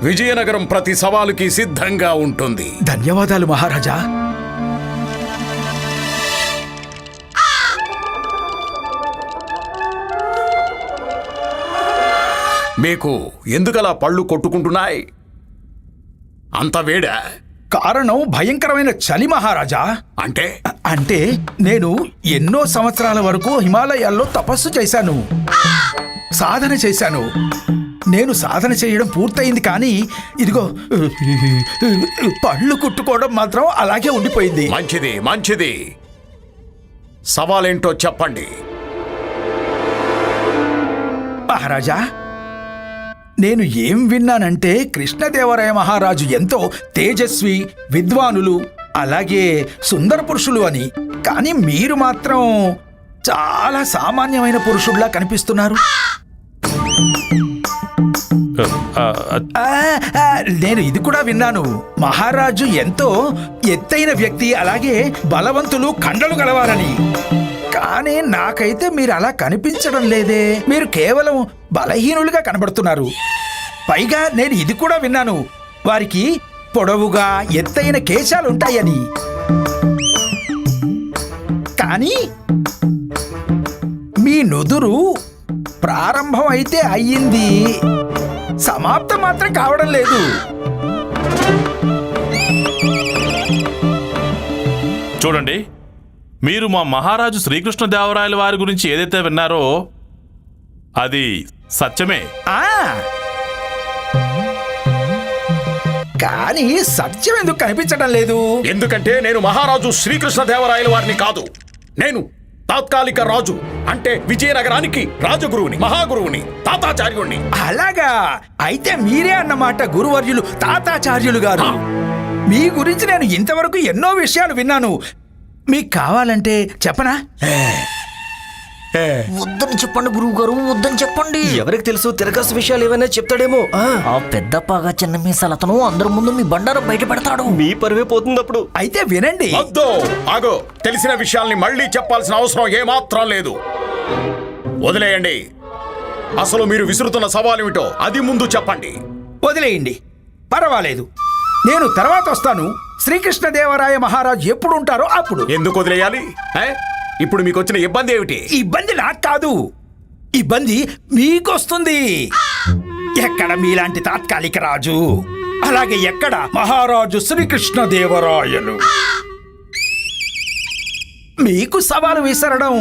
విజయనగరం ప్రతి సవాలుకి సిద్ధంగా ఉంటుంది. ధన్యవాదాలు మహారాజా. మీకు ఎందుకలా పళ్ళు కొట్టుకుంటున్నాయి? అంత వేడా? కారణం భయంకరమైన చలి మహారాజా. అంటే నేను ఎన్నో సంవత్సరాల వరకు హిమాలయాల్లో తపస్సు చేశాను, సాధన చేశాను. నేను సాధన చేయడం పూర్తయింది, కానీ ఇదిగో పళ్ళు కుట్టుకోవడం మాత్రం అలాగే ఉండిపోయింది. మంచిది మంచిది. సవాలేంటో చెప్పండి. మహారాజా, నేను ఏం విన్నానంటే కృష్ణదేవరాయ మహారాజు ఎంతో తేజస్వి, విద్వానులు, అలాగే సుందర పురుషులు అని. కానీ మీరు మాత్రం చాలా సామాన్యమైన పురుషుల్లా కనిపిస్తున్నారు. నేను ఇది కూడా విన్నాను, మహారాజు ఎంతో ఎత్తైన వ్యక్తి, అలాగే బలవంతులు, కండలు గలవారని. కానీ నాకైతే మీరు అలా కనిపించడం లేదే. మీరు కేవలం బలహీనులుగా కనబడుతున్నారు. పైగా నేను ఇది కూడా విన్నాను, వారికి పొడవుగా ఎత్తైన కేశాలుంటాయని. కానీ మీ నుదురు ప్రారంభం అయితే అయ్యింది, సమాప్తం మాత్రం కావడం లేదు. చూడండి, మీరు మా మహారాజు శ్రీకృష్ణదేవరాయల వారి గురించి ఏదైతే విన్నారో అది సత్యమే. కానీ సత్యం ఎందుకు కనిపించడం లేదు? ఎందుకంటే నేను మహారాజు శ్రీకృష్ణదేవరాయల వారిని కాదు. నేను తాత్కాలిక రాజు, అంటే విజయనగరానికి రాజగురువుని, మహాగురువుని, తాతాచార్యుణ్ణి. అలాగా? అయితే మీరే అన్నమాట గురువర్యులు తాతాచార్యులు గారు. మీ గురించి నేను ఇంతవరకు ఎన్నో విషయాలు విన్నాను. మీకు కావాలంటే చెప్పనా? వద్దని చెప్పండి గురువు గారు, వద్దని చెప్పండి. ఎవరికి తెలుసు, తిరగసు విషయాలు ఏమైనా చెప్తాడేమో. ఆ పెద్ద పాగా చిన్న మీసాలతను అందరి ముందు మీ బండారం బయట పెడతాడు. మీ పరువే పోతుంది అప్పుడు. అయితే వినండి. వద్దు, ఆగో. తెలిసిన విషయాల్ని మళ్ళీ చెప్పాల్సిన అవసరం ఏమాత్రం లేదు. వదిలేయండి. అసలు మీరు విసురుతున్న సవాలేమిటో అది ముందు చెప్పండి. వదిలేయండి, పర్వాలేదు. నేను తర్వాత వస్తాను. శ్రీకృష్ణదేవరాయ మహారాజు ఎప్పుడు ఉంటారో అప్పుడు. ఎందుకు వదిలేయాలి? ఇప్పుడు మీకు వచ్చిన ఇబ్బంది ఏమిటి? ఇబ్బంది నాకు కాదు, ఇబ్బంది మీకొస్తుంది. ఎక్కడ మీలాంటి తాత్కాలిక రాజు, అలాగే ఎక్కడ మహారాజు శ్రీకృష్ణదేవరాయలు. మీకు సవాలు విసరడం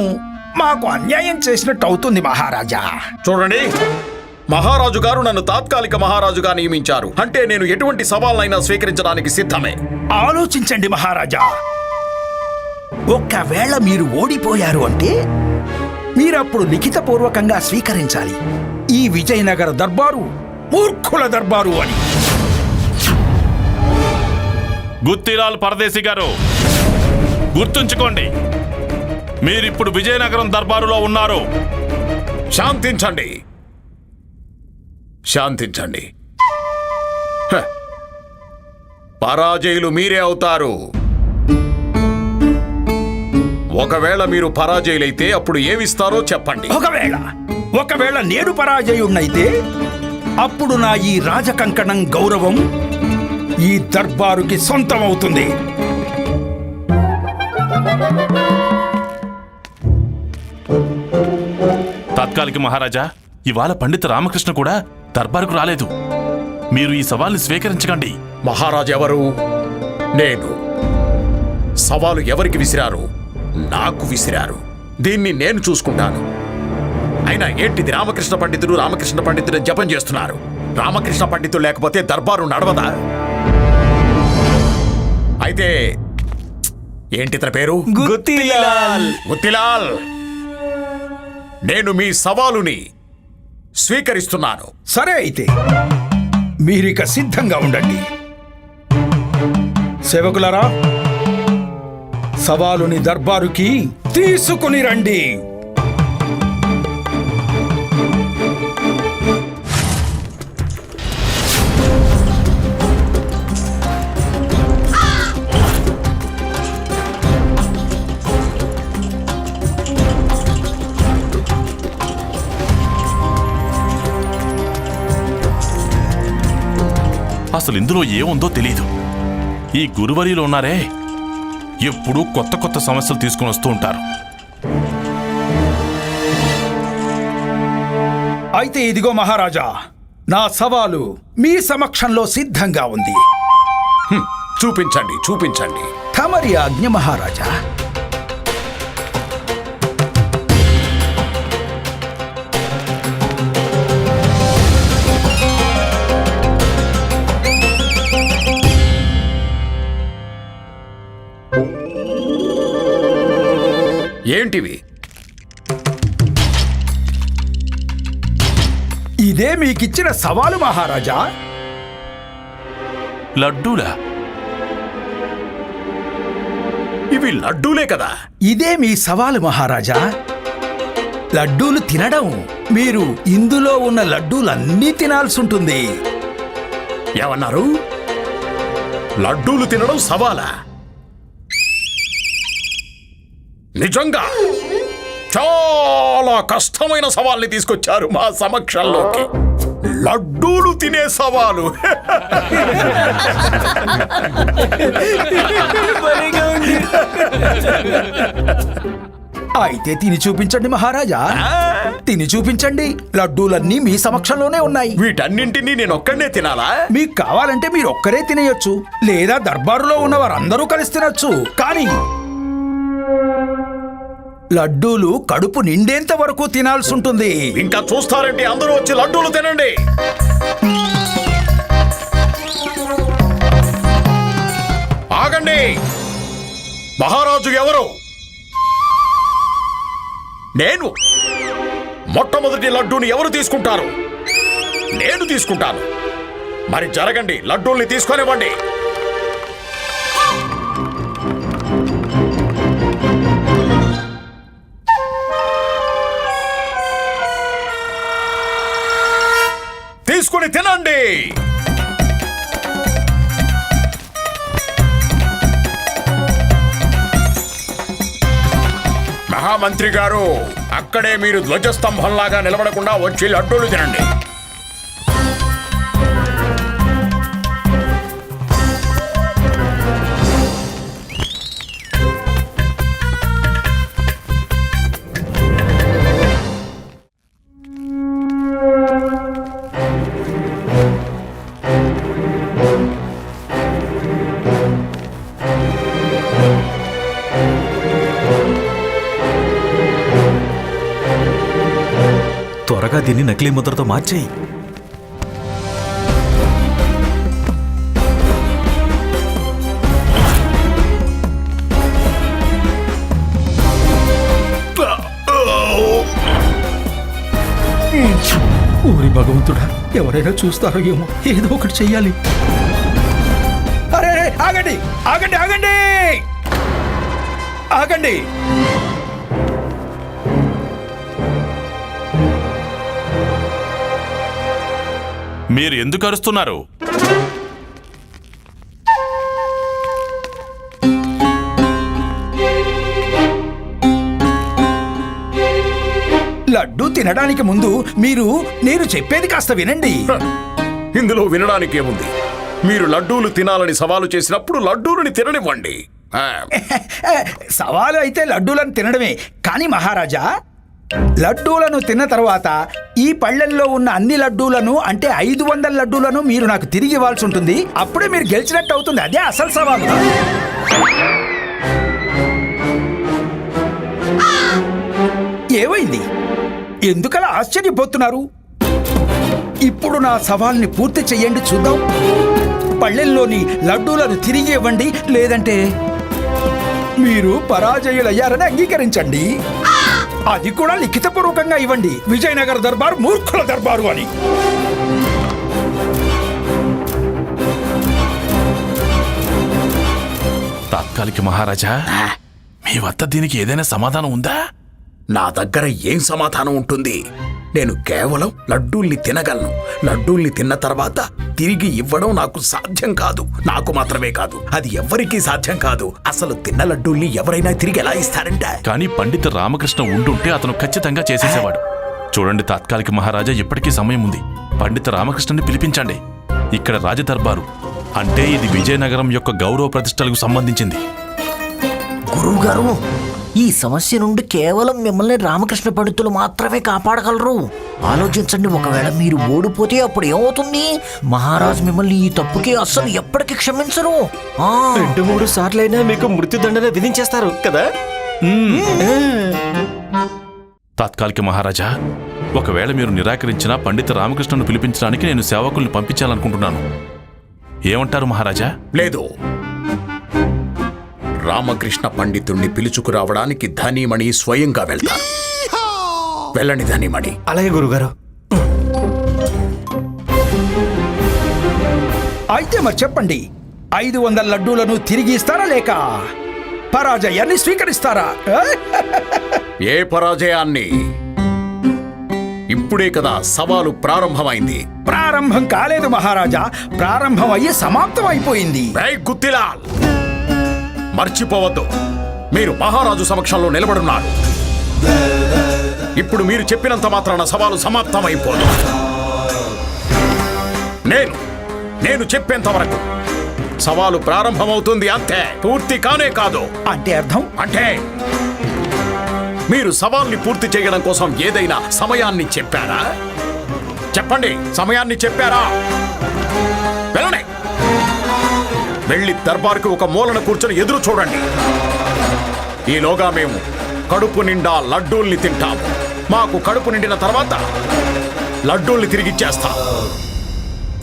మాకు అన్యాయం చేసినట్టు అవుతుంది మహారాజా. చూడండి, మహారాజు గారు నన్ను తాత్కాలిక మహారాజుగా నియమించారు అంటే నేను ఎటువంటి సవాళ్ళైనా స్వీకరించడానికి సిద్ధమే. ఆలోచించండి మహారాజా, ఒక్కవేళ మీరు ఓడిపోయారు అంటే మీరప్పుడు లిఖితపూర్వకంగా స్వీకరించాలి, ఈ విజయనగర దర్బారు మూర్ఖుల దర్బారు అని. గుత్తిలాల్ పరదేశి గారు, గుర్తుంచుకోండి, మీరిప్పుడు విజయనగరం దర్బారులో ఉన్నారు. శాంతించండి, శాంతించండి. పరాజయులు మీరే అవుతారు. ఒకవేళ మీరు పరాజయులైతే అప్పుడు ఏమిస్తారో చెప్పండి. ఒకవేళ నేను పరాజయుణ్ణైతే అప్పుడు నా ఈ రాజకంకణం గౌరవం ఈ దర్బారుకి సొంతమవుతుంది. తాత్కాలిక మహారాజా, ఇవాళ పండిత రామకృష్ణ కూడా దర్బారుకు రాలేదు. మీరు ఈ సవాల్ని స్వీకరించకండి. మహారాజు ఎవరు? నేను. సవాలు ఎవరికి విసిరారు? నాకు విసిరారు. దీన్ని నేను చూసుకుంటాను. అయినా ఏంటిది? రామకృష్ణ పండితుడు జపం చేస్తున్నారు. రామకృష్ణ పండితుడు లేకపోతే దర్బారు నడవదా? అయితే ఏంటి తన పేరు? గుత్తిలాల్. నేను మీ సవాలుని స్వీకరిస్తున్నాను. సరే, అయితే మీరిక సిద్ధంగా ఉండండి. సేవకులారా, సవాలుని దర్బారుకి తీసుకుని రండి. అసలు ఇందులో ఏముందో తెలీదు. ఈ గురువర్యులు ఉన్నారే, ఎప్పుడూ కొత్త కొత్త సమస్యలు తీసుకుని వస్తూ ఉంటారు. అయితే ఇదిగో మహారాజా, నా సవాలు మీ సమక్షంలో సిద్ధంగా ఉంది. చూపించండి. తమరి ఆజ్ఞ మహారాజా. ఏంటివి? ఇదే మీకిచ్చిన సవాలు మహారాజా. లడ్డూలా? ఇవి లడ్డూలే కదా? ఇదే మీ సవాలు మహారాజా. లడ్డూలు తినడం, మీరు ఇందులో ఉన్న లడ్డూలన్నీ తినాల్సి ఉంటుంది. ఏమన్నారు? లడ్డూలు తినడం సవాలా? నిజంగా చాలా కష్టమైన సవాల్ని తీసుకొచ్చారు మా సమక్షంలోకి. లడ్డూలు తినే సవాలు. అయితే తిని చూపించండి మహారాజా. తిని చూపించండి. లడ్డూలన్నీ మీ సమక్షంలోనే ఉన్నాయి. వీటన్నింటినీ నేను ఒక్కడే తినాలా? మీకు కావాలంటే మీరు ఒక్కరే తినేయొచ్చు, లేదా దర్బారులో ఉన్న వారందరూ కలిసి తినొచ్చు. కానీ లడ్డూలు కడుపు నిండేంత వరకు తినాల్సి ఉంటుంది. ఇంకా చూస్తారంటే అందరూ వచ్చి లడ్డూలు తినండి. ఆగండి. మహారాజు ఎవరు? నేను. మొట్టమొదటి లడ్డూని ఎవరు తీసుకుంటారు? నేను తీసుకుంటాను. మరి జరగండి, లడ్డూల్ని తీసుకొనివ్వండి. తీసుకుని తినండి. మహామంత్రి గారు, అక్కడే మీరు ధ్వజస్తంభంలాగా నిలబడకుండా వచ్చి లడ్డూలు తినండి. త్వరగా దీన్ని నకిలీ ముద్రతో మార్చేయి. ఊరి భగవంతుడా, ఎవరైనా చూస్తారో ఏమో, ఏదో ఒకటి చెయ్యాలి. అరే, ఆగండి ఆగండి ఆగండి ఆగండి. మీరు ఎందుకు అరుస్తున్నారు? లడ్డు తినడానికి ముందు నేను చెప్పేది కాస్త వినండి. ఇందులో వినడానికేముంది? మీరు లడ్డూలు తినాలని సవాలు చేసినప్పుడు లడ్డూలని తిననివ్వండి. సవాలు అయితే లడ్డూలను తినడమే. కానీ మహారాజా, లడ్డూలను తిన్న తర్వాత ఈ పళ్ళెల్లో ఉన్న అన్ని లడ్డూలను అంటే 500 లడ్డూలను మీరు నాకు తిరిగి ఇవ్వాల్సి ఉంటుంది. అప్పుడే మీరు గెలిచినట్టు అవుతుంది. అదే అసలు సవాలు. ఏమైంది? ఎందుకలా ఆశ్చర్యపోతున్నారు? ఇప్పుడు నా సవాల్ని పూర్తి చెయ్యండి, చూద్దాం. పళ్ళెల్లోని లడ్డూలను తిరిగి ఇవ్వండి, లేదంటే మీరు పరాజయులయ్యారని అంగీకరించండి. అది కూడా లిఖితపూర్వకంగా ఇవ్వండి. విజయనగర దర్బారు మూర్ఖుల దర్బారు అని. తాత్కాలిక మహారాజా, మీ వద్ద దీనికి ఏదైనా సమాధానం ఉందా? నా దగ్గర ఏం సమాధానం ఉంటుంది? నేను కేవలం లడ్డూల్ని తినగలను. లడ్డూల్ని తిన్న తర్వాత తిరిగి ఇవ్వడం నాకు సాధ్యం కాదు. నాకు మాత్రమే కాదు, అది ఎవ్వరికీ సాధ్యం కాదు. అసలు తిన్న లడ్డూల్ని ఎవరైనా తిరిగి ఎలా ఇస్తారంట? కానీ పండిత రామకృష్ణ ఉండుంటే అతను ఖచ్చితంగా చేసేసేవాడు. చూడండి తాత్కాలిక మహారాజా, ఇప్పటికీ సమయం ఉంది. పండిత రామకృష్ణని పిలిపించండి. ఇక్కడ రాజదర్బారు అంటే ఇది విజయనగరం యొక్క గౌరవ ప్రతిష్టలకు సంబంధించింది. గురువుగారు, ఈ సమస్య నుండి కేవలం మిమ్మల్ని రామకృష్ణ పండితులు మాత్రమే కాపాడగలరు. ఆలోచించండి, ఒకవేళ మీరు ఓడిపోతే అప్పుడు ఏమవుతుంది? మహారాజు మిమ్మల్ని ఈ తప్పుకి అస్సలు ఎప్పటికీ క్షమించరు. 2-3 సార్లైనా మీకు మృత్యుదండన విధించేస్తారు కదా. తాత్కాలిక మహారాజా, ఒకవేళ మీరు నిరాకరించినా పండిత రామకృష్ణను పిలిపించడానికి నేను సేవకుల్ని పంపించాలనుకుంటున్నాను. ఏమంటారు మహారాజా? లేదు, రామకృష్ణ పండితుణ్ణి పిలుచుకురావడానికి ధనిమణి స్వయంగా వెళ్తారు. వెళ్ళండి ధనిమణి. అలాగే గురుగారు. అయితే మరి చెప్పండి, 500 లడ్డూలను తిరిగి ఇస్తారా లేక పరాజయాన్ని స్వీకరిస్తారా? ఏ పరాజయాన్ని? ఇప్పుడే కదా సవాలు ప్రారంభమైంది. ప్రారంభం కాలేదు మహారాజా, ప్రారంభం అయ్యి సమాప్తం అయిపోయింది. గుత్తిలాల్, మర్చిపోవద్దు, మీరు మహారాజు సమక్షంలో నిలబడున్నారు. ఇప్పుడు మీరు చెప్పినంత మాత్రాన సవాలు సమాప్తమైపోదు. నేను చెప్పేంత వరకు సవాలు ప్రారంభమవుతుంది, అంతే. పూర్తి కానే కాదు. అంటే అర్థం? అంటే మీరు సవాల్ని పూర్తి చేయడం కోసం ఏదైనా సమయాన్ని చెప్పారా? చెప్పండి, సమయాన్ని చెప్పారా? వెళ్ళండి, వెళ్ళి దర్బార్కి ఒక మూలన కూర్చొని ఎదురు చూడండి. ఈలోగా మేము కడుపు నిండా లడ్డూల్ని తింటాము. మాకు కడుపు నిండిన తర్వాత లడ్డూల్ని తిరిగిచ్చేస్తాం.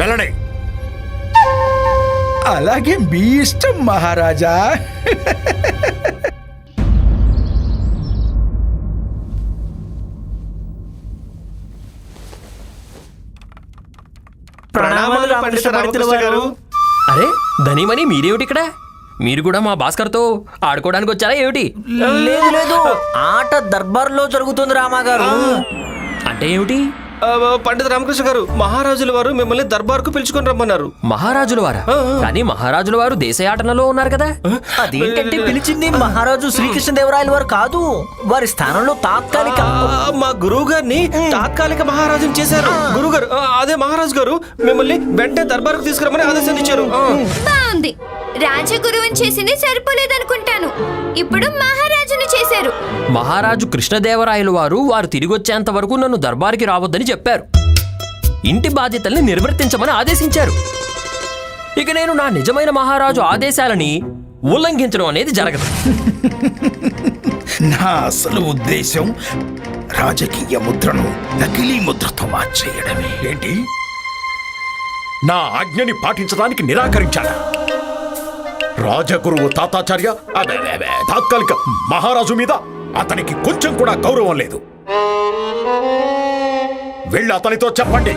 వెళ్ళండి. అలాగే మీ ఇష్టం మహారాజా. ప్రణామాలు రామకృష్ణ పండితుల వారు. అరే ధనిమని, మీరేమిటి ఇక్కడ? మీరు కూడా మా భాస్కర్తో ఆడుకోవడానికి వచ్చారా ఏమిటి? లేదు లేదు, ఆట దర్బార్లో జరుగుతుంది రామాగారు. అంటే ఏమిటి? పండిత రామకృష్ణ గారు, మహారాజుల వారు మిమ్మల్ని దర్బార్కు పిలుచుకొని రమ్మన్నారు. మహారాజుల వారా? కానీ మహారాజుల వారు దేశయాటనలో ఉన్నారు కదా. అదేంటంటే పిలిచింది మహారాజు శ్రీకృష్ణదేవరాయల వారు కాదు, వారి స్థానంలో తాత్కాలిక మా గురువు గారిని తాత్కాలిక మహారాజుని చేశారు. గురుగారు, అదే మహారాజు గారు మిమ్మల్ని వెంటనే దర్బార్కు తీసుకురమ్మని ఆదేశాన్ని ఇచ్చారు. బాగుంది, రాజగురువుని చేసింది సరిపోలేదనుకుంటాను. ఇప్పుడు మహారాజుని చేశారు. మహారాజు కృష్ణదేవరాయలు వారు తిరిగి వచ్చేంత వరకు నన్ను దర్బార్కి రావద్దని చెప్పారు. ఇంటి బాధ్యతల్ని నిర్వర్తించమని ఆదేశించారు. ఇక నేను నా నిజమైన మహారాజు ఆదేశాలని ఉల్లంఘించడం అనేది జరగదు. నా అసలు ఉద్దేశం రాజకీయ ముద్రను నకిలీ ముద్రతో మార్చేయడమే. ఏంటి? నా ఆజ్ఞని పాటించడానికి నిరాకరించాడా? రాజగురువు తాతాచార్య తాత్కాలిక మహారాజు మీద అతనికి కొంచెం కూడా గౌరవం లేదు. వెళ్ళి అతనితో చెప్పండి,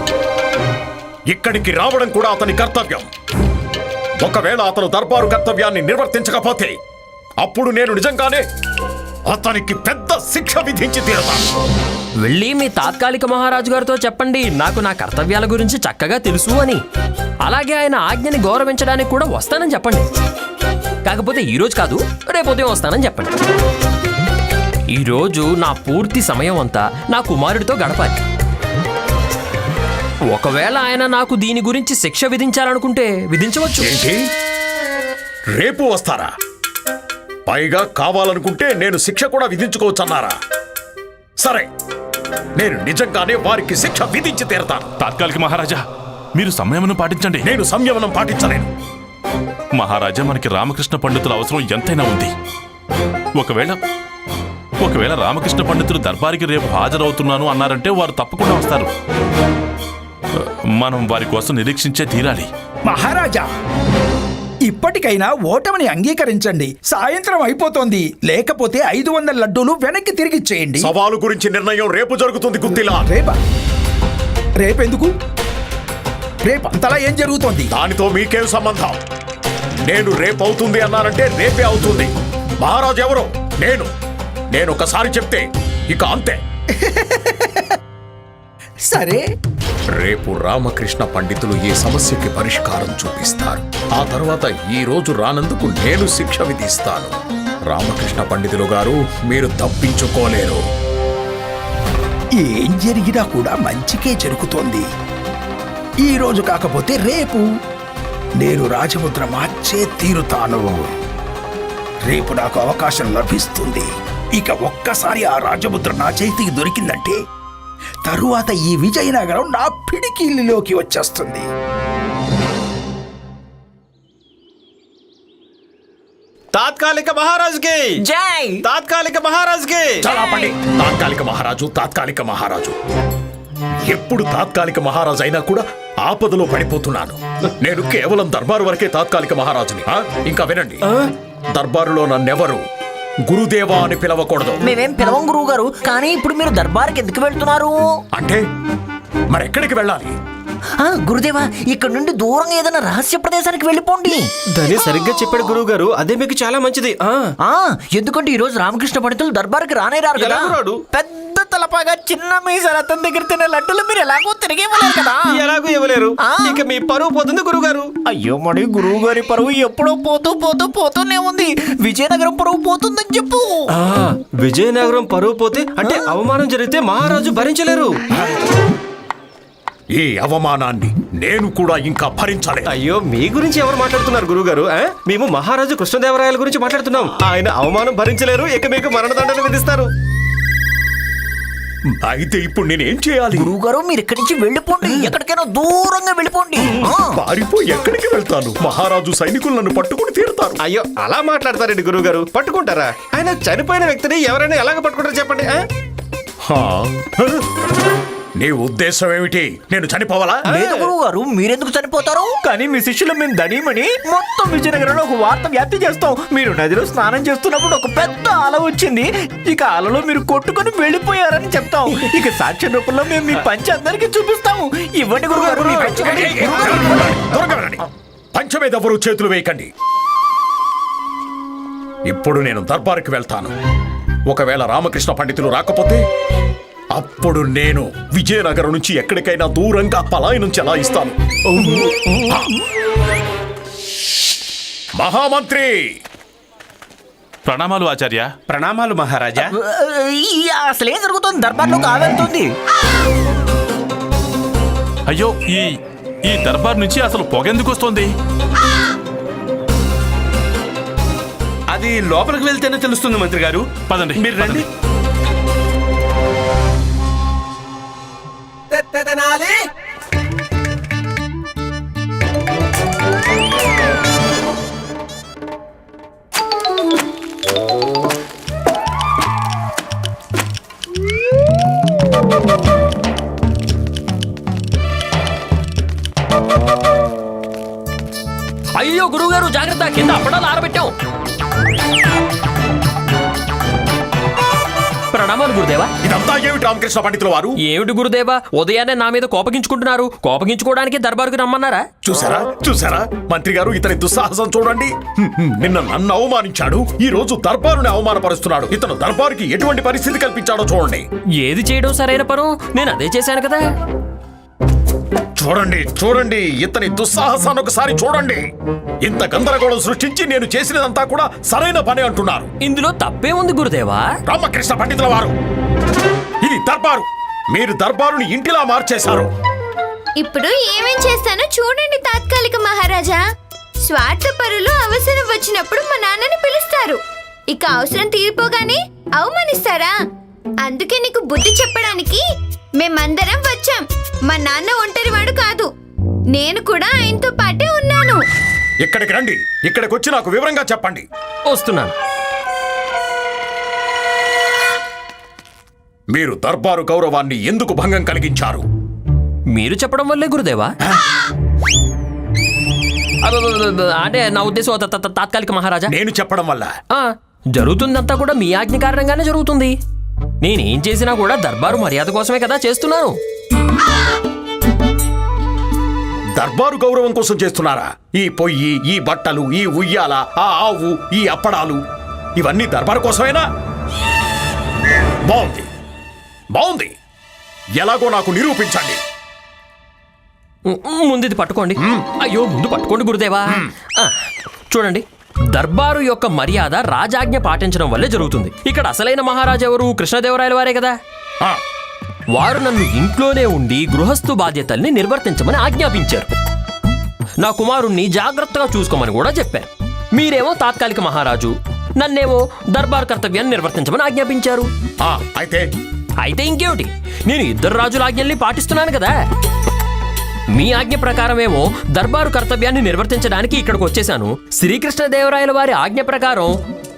ఇక్కడికి రావడం కూడా అతని కర్తవ్యం. ఒకవేళ అతను దర్బారు కర్తవ్యాన్ని నిర్వర్తించకపోతే అప్పుడు నేను నిజంగానే అతనికి పెద్ద శిక్ష విధించి తీరతాను. వెళ్ళి మీ తాత్కాలిక మహారాజు గారితో చెప్పండి, నాకు నా కర్తవ్యాల గురించి చక్కగా తెలుసు అని. అలాగే ఆయన ఆజ్ఞని గౌరవించడానికి కూడా వస్తానని చెప్పండి. కాకపోతే ఈరోజు కాదు, రేపు ఉదయం వస్తానని చెప్పండి. ఈరోజు నా పూర్తి సమయం అంతా నా కుమారుడితో గడపాలి. ఒకవేళ ఆయన నాకు దీని గురించి శిక్ష విధించాలనుకుంటే విధించవచ్చు. ఏంటి రేపు వస్తారా? పైగా కావాలనుకుంటే నేను శిక్ష కూడా విధించుకోవచ్చన్నారా? సరే, నేను నిజంగానే వారికి శిక్ష విధించి తీరతాను. తాత్కాలిక మహారాజా, మీరు సంయమనం పాటించండి. నేను సంయమనం పాటించలేను. మహారాజా, మనకి రామకృష్ణ పండితుల అవసరం ఎంతైనా ఉంది. ఒకవేళ రామకృష్ణ పండితులు దర్బారికి రేపు హాజరవుతున్నాను అన్నారంటే వారు తప్పకుండా వస్తారు. మనం వారి కోసం నిరీక్షించే తీరాలి. మహారాజా, ఇప్పటికైనా ఓటమిని అంగీకరించండి. సాయంత్రం అయిపోతోంది. లేకపోతే 500 లడ్డూలు వెనక్కి తిరిగిచ్చేయండి. సవాలు గురించి నిర్ణయం రేపు జరుగుతుంది గుత్తిలా. రేపెందుకు? రేపంతలా ఏం జరుగుతోంది? దానితో మీకేం సంబంధం? నేను రేపు అవుతుంది అన్నానంటే రేపే అవుతుంది. మహారాజు ఎవరు? నేను ఒకసారి చెప్తే ఇక అంతే. సరే, రేపు రామకృష్ణ పండితులు ఈ సమస్యకి పరిష్కారం చూపిస్తారు. ఆ తర్వాత ఈ రోజు రానందుకు నేను శిక్ష విధిస్తాను. రామకృష్ణ పండితులు గారు, మీరు తప్పించుకోలేరు. ఏం జరిగినా కూడా మంచికే జరుగుతోంది. ఈ రోజు కాకపోతే రేపు నేను రాజముద్ర మార్చే తీరుతాను. రేపు నాకు అవకాశం లభిస్తుంది. ఇక ఒక్కసారి ఆ రాజముద్ర నా చేతికి దొరికిందంటే తరువాత ఈ విజయనగరం నా పిడికిలిలోకి వచ్చేస్తుంది. తాత్కాలిక మహారాజుకి జై! తాత్కాలిక మహారాజుకి చలాపండి. తాత్కాలిక మహారాజు ఎప్పుడు తాత్కాలిక మహారాజు అయినా కూడా ఆపదలో పడిపోతున్నాను. నేను కేవలం దర్బారు వరకే తాత్కాలిక మహారాజుని. ఇంకా వినండి, దర్బారులో నన్నెవరు గురుదేవా అని పిలవకూడదు. మేమేం పిలవం గురువు గారు. కానీ ఇప్పుడు మీరు దర్బార్కి ఎందుకు వెళ్తున్నారు? అంటే మరెక్కడికి వెళ్ళాలి? గురుదేవా, ఇక్కడ నుండి దూరంగా ఏదైనా రహస్య ప్రదేశానికి వెళ్ళిపోండి. దాన్ని సరిగ్గా చెప్పాడు గురువు గారు. అదే మీకు చాలా మంచిది. ఎందుకంటే ఈ రోజు రామకృష్ణ పండితులు దర్బార్కి రానేరారు కదా. పెద్ద తలపాగా చిన్న మీసాల అతని దగ్గర తినే లడ్డులు మీరు ఎలాగో తిరిగి ఇవ్వలేరు కదా. ఎలాగో ఇవ్వలేరు. ఇక మీ పరువు పోతుంది గురువు గారు. అయ్యో, మరి గురువు గారి పరువు ఎప్పుడో పోతూనే ఉంది. విజయనగరం పరువు పోతుందని చెప్పు. విజయనగరం పరువు పోతే అంటే అవమానం జరిగితే మహారాజు భరించలేరు. ఈ అవమానాన్ని నేను కూడా ఇంకా భరించలేదు. అయ్యో, మీ గురించి ఎవరు మాట్లాడుతున్నారు గురుగారు? మేము మహారాజు కృష్ణదేవరాయల గురించి మాట్లాడుతున్నాం. ఆయన అవమానం భరించలేరు. ఇక మీకు మరణదండన విధిస్తారు. అయితే ఇప్పుడు నేనేం చేయాలి? గురువు గారు, మీరు ఇక్కడి నుంచి వెళ్ళిపోండి. ఎక్కడికైనా దూరంగా వెళ్ళిపోండి. పారిపోయి ఎక్కడికి వెళ్తాను? మహారాజు సైనికులు నన్ను పట్టుకుని తీరుతారు. అయ్యో, అలా మాట్లాడతారండి గురువు గారు. పట్టుకుంటారా? ఆయన చనిపోయిన వ్యక్తిని ఎవరైనా ఎలాగ పట్టుకుంటారు చెప్పండి. నీ ఉద్దేశం ఏమిటి? నేను చనిపోవాలా? లేదు గురువు గారు, మీరెందుకు చనిపోతారు? కానీ మీ శిష్యులు మేము ధనీమని మొత్తం విజయనగరంలో ఒక వార్త వ్యాప్తి చేస్తాం. మీరు నదిలో స్నానం చేస్తున్నప్పుడు ఒక పెద్ద అల వచ్చింది. ఇక అలలో మీరు కొట్టుకుని వెళ్ళిపోయారని చెప్తాం. ఇక సాక్ష్య రూపంలో మేము మీ పంచి అందరికీ చూపిస్తాము. ఇవ్వండి గురువు గారు, మీ పంచి. పంచ మీద ఎవరు చేతులు వేయకండి. ఇప్పుడు నేను దర్బారుకి వెళ్తాను. ఒకవేళ రామకృష్ణ పండితులు రాకపోతే అప్పుడు నేను విజయనగరం నుంచి ఎక్కడికైనా దూరంగా పలాయనం చెలాయిస్తాను. మహామంత్రి! ప్రణామాలు ఆచార్య. ప్రణామాలు మహారాజా. అసలేం జరుగుతుంది? దర్బార్లో కావెళ్తుంది. అయ్యో, ఈ దర్బార్ నుంచి అసలు పొగెందుకు వస్తోంది? అది లోపలికి వెళ్తేనే తెలుస్తుంది మంత్రి గారు. పదండి, మీరు రండి. అయ్యో గురువు గారు, జాగ్రత్త, కింద అప్పడాలు ఆరబెట్టాం. ప్రణామాలు గురుదేవా. ఇదంతా ఏమిటి రామకృష్ణ పండితుల వారు? ఏమిటి గురుదేవా, ఉదయాన్నే నా మీద కోపగించుకుంటున్నారు. కోపగించుకోవడానికి దర్బారుకు రమ్మన్నారా? చూసారా మంత్రి గారు, ఇతని దుస్సాహసం చూడండి. నిన్న నన్ను అవమానించాడు, ఈ రోజు దర్బారుని అవమానపరుస్తున్నాడు. ఇతను దర్బారుకి ఎటువంటి పరిస్థితి కల్పించాడో చూడండి. ఏది చేయడం సరైన పను? నేను అదే చేశాను కదా. చూడండి చూడండి, ఇతని దుస్సాహసాన్ని ఒకసారి చూడండి. ఇంత గందరగోళం సృష్టించి నేను చేసినదంతా కూడా సరైన పని అంటున్నారు. ఇందులో తప్పే ఉంది గురుదేవా. రామకృష్ణ పండితుల వారు, ఇది దర్బారు. మీరు దర్బారుని ఇంటిలా మార్చేశారు. ఇప్పుడు ఏమేం చేస్తానో చూడండి తాత్కాలిక మహారాజా. స్వార్థపరులు అవసరం వచ్చినప్పుడు మా నాన్నని పిలుస్తారు. ఇక అవసరం తీరిపోగానే అవమానిస్తారా? అందుకే నీకు బుద్ధి చెప్పడానికి మేమందరం వచ్చాం. మా నాన్న ఒంటరివాడు కాదు, నేను కూడా ఆయనతో పాటే ఉన్నాను. ఇక్కడికి రండి. ఇక్కడికి వచ్చి నాకు వివరంగా చెప్పండి. వస్తున్నాను. మీరు దర్బారు గౌరవాన్ని ఎందుకు భంగం కలిగించారు? మీరు చెప్పడం వల్లే గురుదేవా. అంటే నా ఉద్దేశం తాత్కాలిక మహారాజా, నేను చెప్పడం వల్ల జరుగుతుందంతా కూడా మీ ఆజ్ఞ కారణంగానే జరుగుతుంది. నేనేం చేసినా కూడా దర్బారు మర్యాద కోసమే కదా చేస్తున్నాను. దర్బారు గౌరవం కోసం చేస్తున్నారా? ఈ పొయ్యి, ఈ బట్టలు, ఈ ఉయ్యాల, ఆ ఆవు, ఈ అప్పడాలు ఇవన్నీ దర్బారు కోసమేనా? బాగుంది బాగుంది, ఎలాగో నాకు నిరూపించండి. ముందు ఇది పట్టుకోండి. అయ్యో, ముందు పట్టుకోండి గురుదేవా. చూడండి, దర్బారు యొక్క మర్యాద రాజాజ్ఞ పాటించడం వల్లే జరుగుతుంది. ఇక్కడ అసలైన మహారాజు ఎవరు? కృష్ణదేవరాయల వారే కదా. వారు నన్ను ఇంట్లోనే ఉండి గృహస్థు బాధ్యతల్ని నిర్వర్తించమని ఆజ్ఞాపించారు. నా కుమారుణ్ణి జాగ్రత్తగా చూసుకోమని కూడా చెప్పారు. మీరేమో తాత్కాలిక మహారాజు, నన్నేమో దర్బార్ కర్తవ్యాన్ని నిర్వర్తించమని ఆజ్ఞాపించారు. అయితే ఇంకేమిటి, నేను ఇద్దరు రాజుల ఆజ్ఞల్ని పాటిస్తున్నాను కదా. మీ ఆజ్ఞ ప్రకారమేమో దర్బారు కర్తవ్యాన్ని నిర్వర్తించడానికి ఇక్కడికి వచ్చేశాను. శ్రీకృష్ణదేవరాయల వారి ఆజ్ఞ ప్రకారం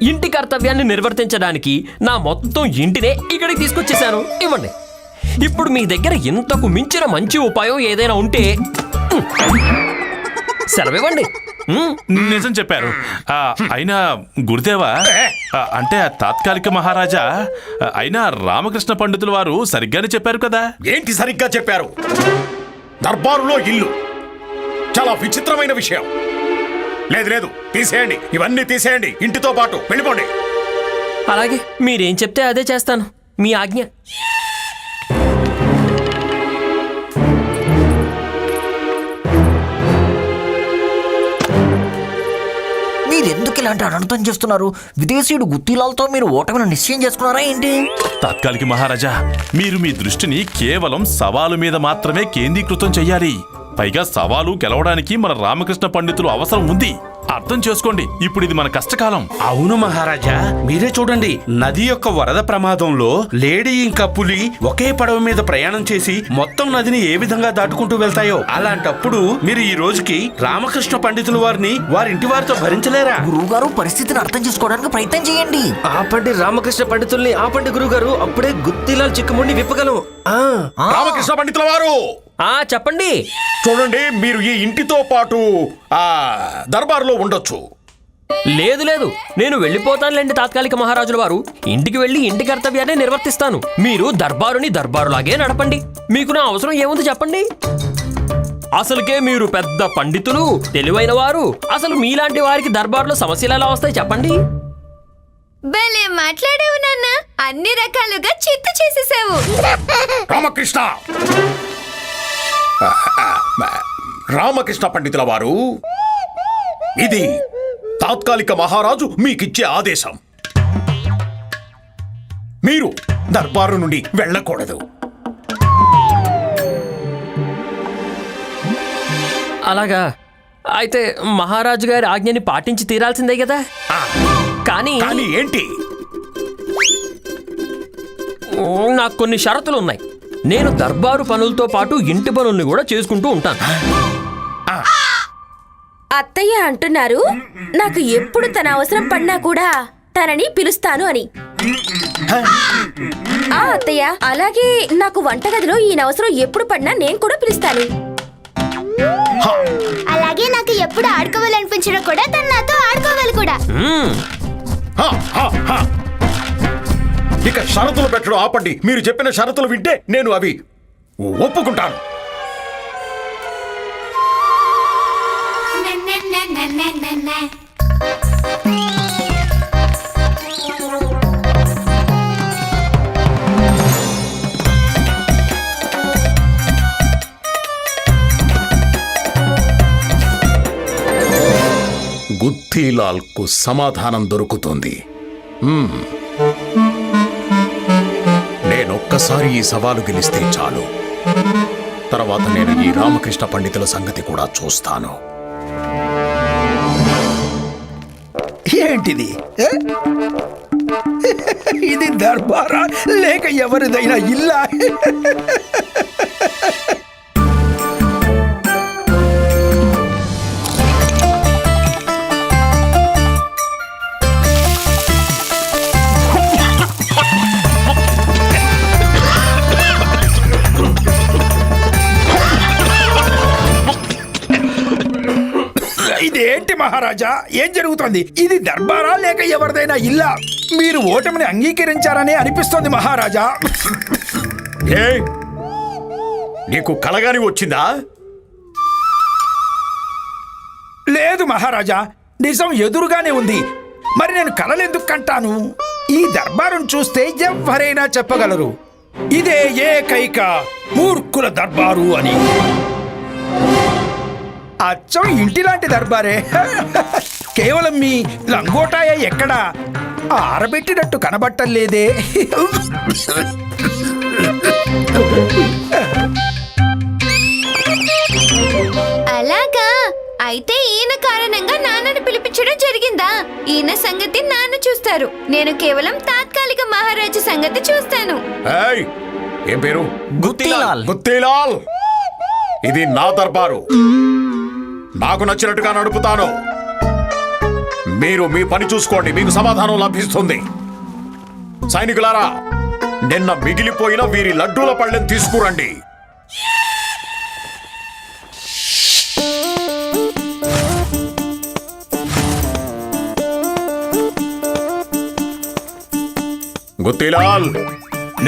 ఇంటి కర్తవ్యాన్ని నిర్వర్తించడానికి నా మొత్తం ఇంటినే ఇక్కడికి తీసుకొచ్చేశాను. ఇవ్వండి. ఇప్పుడు మీ దగ్గర ఇంతకు మించిన మంచి ఉపాయం ఏదైనా ఉంటే సెలవివ్వండి. నిజం చెప్పారు. అయినా గురుదేవా, అంటే తాత్కాలిక మహారాజా, అయినా రామకృష్ణ పండితుల వారు సరిగ్గానే చెప్పారు కదా. ఏంటి సరిగ్గా చెప్పారు? దర్బారులో ఇల్లు చాలా విచిత్రమైన విషయం. లేదు లేదు, తీసేయండి, ఇవన్నీ తీసేయండి, ఇంటితో పాటు వెళ్ళిపోండి. అలాగే, మీరేం చెప్తే అదే చేస్తాను. మీ ఆజ్ఞ. మీరెందుకు ఇలాంటి అనర్థం చేస్తున్నారు? విదేశీయుడు గుత్తిలాలతో మీరు ఓటమిని నిశ్చయం చేసుకున్నారా ఏంటి? తాత్కాలిక మహారాజా, మీరు మీ దృష్టిని కేవలం సవాలు మీద మాత్రమే కేంద్రీకృతం చెయ్యాలి. పైగా సవాలు గెలవడానికి మన రామకృష్ణ పండితులు అవసరం ఉంది. అర్థం చేసుకోండి, ఇప్పుడు ఇది మన కష్టకాలం. అవును మహారాజా, మీరే చూడండి, నది యొక్క వరద ప్రమాదంలో లేడీ ఇంకా పులి ఒకే పడవ మీద ప్రయాణం చేసి మొత్తం నదిని ఏ విధంగా దాటుకుంటూ వెళ్తాయో, అలాంటప్పుడు మీరు ఈ రోజుకి రామకృష్ణ పండితుల వారిని వారింటి వారితో భరించలేరా? గురువుగారు, పరిస్థితిని అర్థం చేసుకోవడానికి ప్రయత్నం చేయండి. ఆపండి రామకృష్ణ పండితుల్ని, ఆపండి గురుగారు. అప్పుడే గుత్తిలాల్ చిక్కుముడిని విప్పగలం. రామకృష్ణ పండితుల వారు, చెప్పండి. చూడండి, మీరు ఈ ఇంటితో పాటు దర్బారులో ఉండొచ్చు. లేదు లేదు, నేను వెళ్ళిపోతానులేండి తాత్కాలిక మహారాజుల వారు. ఇంటికి వెళ్ళి ఇంటి కర్తవ్యాన్ని నిర్వర్తిస్తాను. మీరు దర్బారుని దర్బారులాగే నడపండి. మీకు నా అవసరం ఏముంది చెప్పండి. అసలుకే మీరు పెద్ద పండితులు, తెలివైన వారు. అసలు మీలాంటి వారికి దర్బారులో సమస్యలు ఎలా వస్తాయి చెప్పండి. భలే మాట్లాడావు నాన్న, అన్ని రకాలుగా చిత్తు చేసేసావు. రామకృష్ణ రామకృష్ణ పండితుల వారు, ఇది తాత్కాలిక మహారాజు మీకిచ్చే ఆదేశం. మీరు దర్బారు నుండి వెళ్ళకూడదు. అలాగా? అయితే మహారాజు గారి ఆజ్ఞని పాటించి తీరాల్సిందే కదా. కానీ ఏంటి? నాకు కొన్ని షరతులు ఉన్నాయి. నేను దర్బారు పనులతో పాటు ఇంటి పనుల్ని కూడా చేసుకుంటూ ఉంటాను. అత్తయ్య అంటున్నారు నాకు ఎప్పుడు తన అవసరం పడినా కూడా తనని పిలుస్తాను అని. అత్తయ్య, అలాగే నాకు వంటగదిలో ఈయన అవసరం ఎప్పుడు పడినా నేను కూడా పిలుస్తాను. అలాగే నాకు ఎప్పుడు ఆడుకోవాలనిపించినా కూడా తను నాతో ఆడుకోవాలి కూడా. ఇక షరతులు పెట్టడం ఆపండి. మీరు చెప్పిన షరతులు వింటే నేను అవి ఒప్పుకుంటాను. గుత్తీలాల్కు సమాధానం దొరుకుతుంది. నేనొక్కసారి ఈ సవాలు గెలిస్తే చాలు. తర్వాత నేను ఈ రామకృష్ణ పండితుల సంగతి కూడా చూస్తాను. ఏంటిది ఏ? ఇది దర్బారా లేక ఎవరిదైనా ఇల్లా? ఇదేంటి మహారాజా, ఏం జరుగుతోంది? ఇది దర్బారా లేక ఎవరిదైనా ఇల్లా? మీరు ఓటమిని అంగీకరించారని అనిపిస్తోంది మహారాజా. ఏ నీకు కలగాని వచ్చిందా? లేదు మహారాజా, నిజం ఎదురుగానే ఉంది. మరి నేను కలలెందుకు కంటాను? ఈ దర్బారును చూస్తే ఎవరైనా చెప్పగలరు ఇదే ఏకైక మూర్ఖుల దర్బారు అని. అచ్చం ఇంటిలాంటి దర్బారే. కేవలం మీ లంగోటాయ ఎక్కడ ఆరబెట్టినట్టు కనబట్టలేదే. అలాగా అయితే ఈయన కారణంగా నాన్నను పిలిపించడం జరిగిందా? ఈయన సంగతి నాన్న చూస్తారు. నేను కేవలం తాత్కాలిక మహారాజు సంగతి చూస్తాను. ఏయ్, ఏం పేరు? గుత్తీలాల్. గుత్తీలాల్, ఇది నా దర్బారు. నాకు నచ్చినట్టుగా నడుపుతాను. మీరు మీ పని చూసుకోండి, మీకు సమాధానం లభిస్తుంది. సైనికులారా, నిన్న మిగిలిపోయిన వీరి లడ్డూల పళ్ళెం తీసుకురండి. గుత్తీలాల్,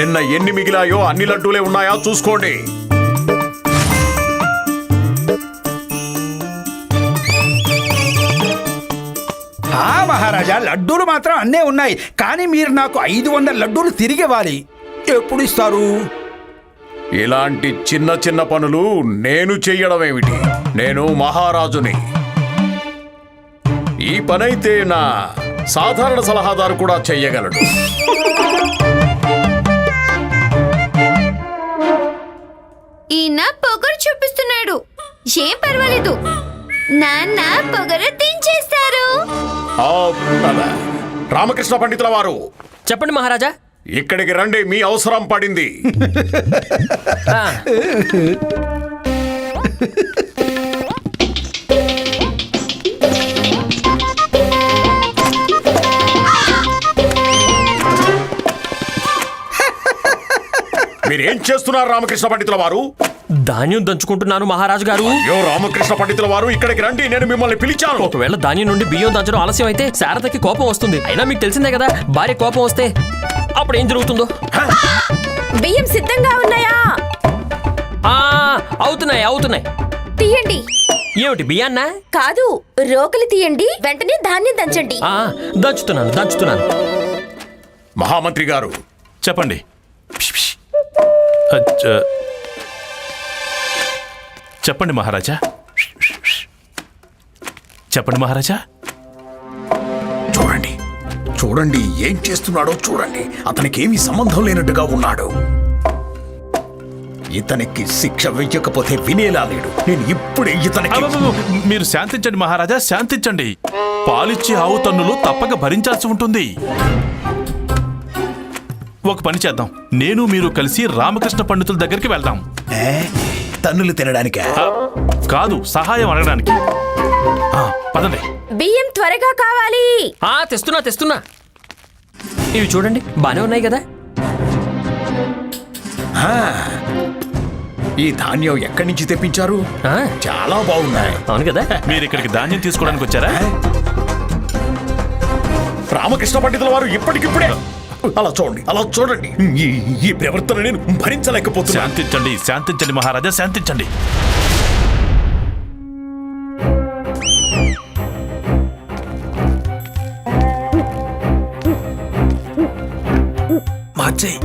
నిన్న ఎన్ని మిగిలాయో అన్ని లడ్డూలే ఉన్నాయా చూసుకోండి. మహారాజా, లడ్డూలు మాత్రం అన్నే ఉన్నాయి. కానీ మీరు నాకు 500 లడ్డూలు తిరిగి ఇవ్వాలి. ఎప్పుడు ఇస్తారు? ఇలాంటి చిన్న చిన్న పనులు నేను చెయ్యడం ఏమిటి? నేను మహారాజుని. ఈ పనైతే నా సాధారణ సలహాదారు కూడా చెయ్యగలడు. ఈయన పొగరు చూపిస్తున్నాడు. ఏం పర్వాలేదు, నాన్న పొగరు దించేస్తారు. రామకృష్ణ పండితుల వారు, చెప్పండి మహారాజా. ఇక్కడికి రండి, మీ అవసరం పడింది. ఆ, మీరేం చేస్తున్నారు రామకృష్ణ పండితుల వారు? ధాన్యం దంచుకుంటున్నాను మహారాజు గారు. అయ్యో రామకృష్ణ పండితుల వారు, ఇక్కడికి రండి, నేను మిమ్మల్ని పిలిచాను. ఒకవేళ ధాన్యం నుండి బియ్యం దంచడం ఆలస్యం అయితే శారదకి కోపం వస్తుంది. అయినా మీకు తెలిసిందే కదా, భార్య కోపం వస్తే అప్పుడు ఏం జరుగుతుందో. బియ్యం సిద్ధంగా ఉన్నాయా? ఆ, అవుతున్నాయి అవుతున్నాయి. తీయండి. ఏమిటి బియ్యాన్నా? కాదు, రోకలి తీయండి, వెంటనే ధాన్యం దంచండి. ఆ, దంచుతున్నాను. మహామంత్రి గారు, చెప్పండి. చెప్పండి మహారాజా. చెప్పండి మహారాజా. చూడండి చూడండి, ఏం చేస్తున్నాడో చూడండి. అతనికి ఏమీ సంబంధం లేనట్టుగా ఉన్నాడు. ఇతనికి శిక్ష వెయ్యకపోతే వినేలా లేడు. నేను ఇప్పుడే ఇతనికి... అబ్బబ్బబ్బ, మీరు శాంతించండి మహారాజా, శాంతించండి. పాలిచ్చే ఆవు తన్నులు తప్పక భరించాల్సి ఉంటుంది. ఒక పని చేద్దాం, నేను మీరు కలిసి రామకృష్ణ పండితుల దగ్గరికి వెళ్దాం. తన్నులు తినడానికే? కాదు, సహాయం అడగడానికి. పదండి. బియ్యం త్వరగా కావాలి. ఆ, తెస్తున్నా. ఇవి చూడండి, బానే ఉన్నాయి కదా. ఈ ధాన్యం ఎక్కడి నుంచి తెప్పించారు? ఆ, చాలా బాగున్నాయి. అవును కదా. మీరు ఇక్కడికి ధాన్యం తీసుకోవడానికి వచ్చారా? రామకృష్ణ పండితుల వారు ఇప్పటికిప్పుడే అలా చూడండి. ఈ ప్రవర్తన నేను భరించలేకపోతున్నా. శాంతించండి మహారాజా, శాంతించండి. మార్చేయ్.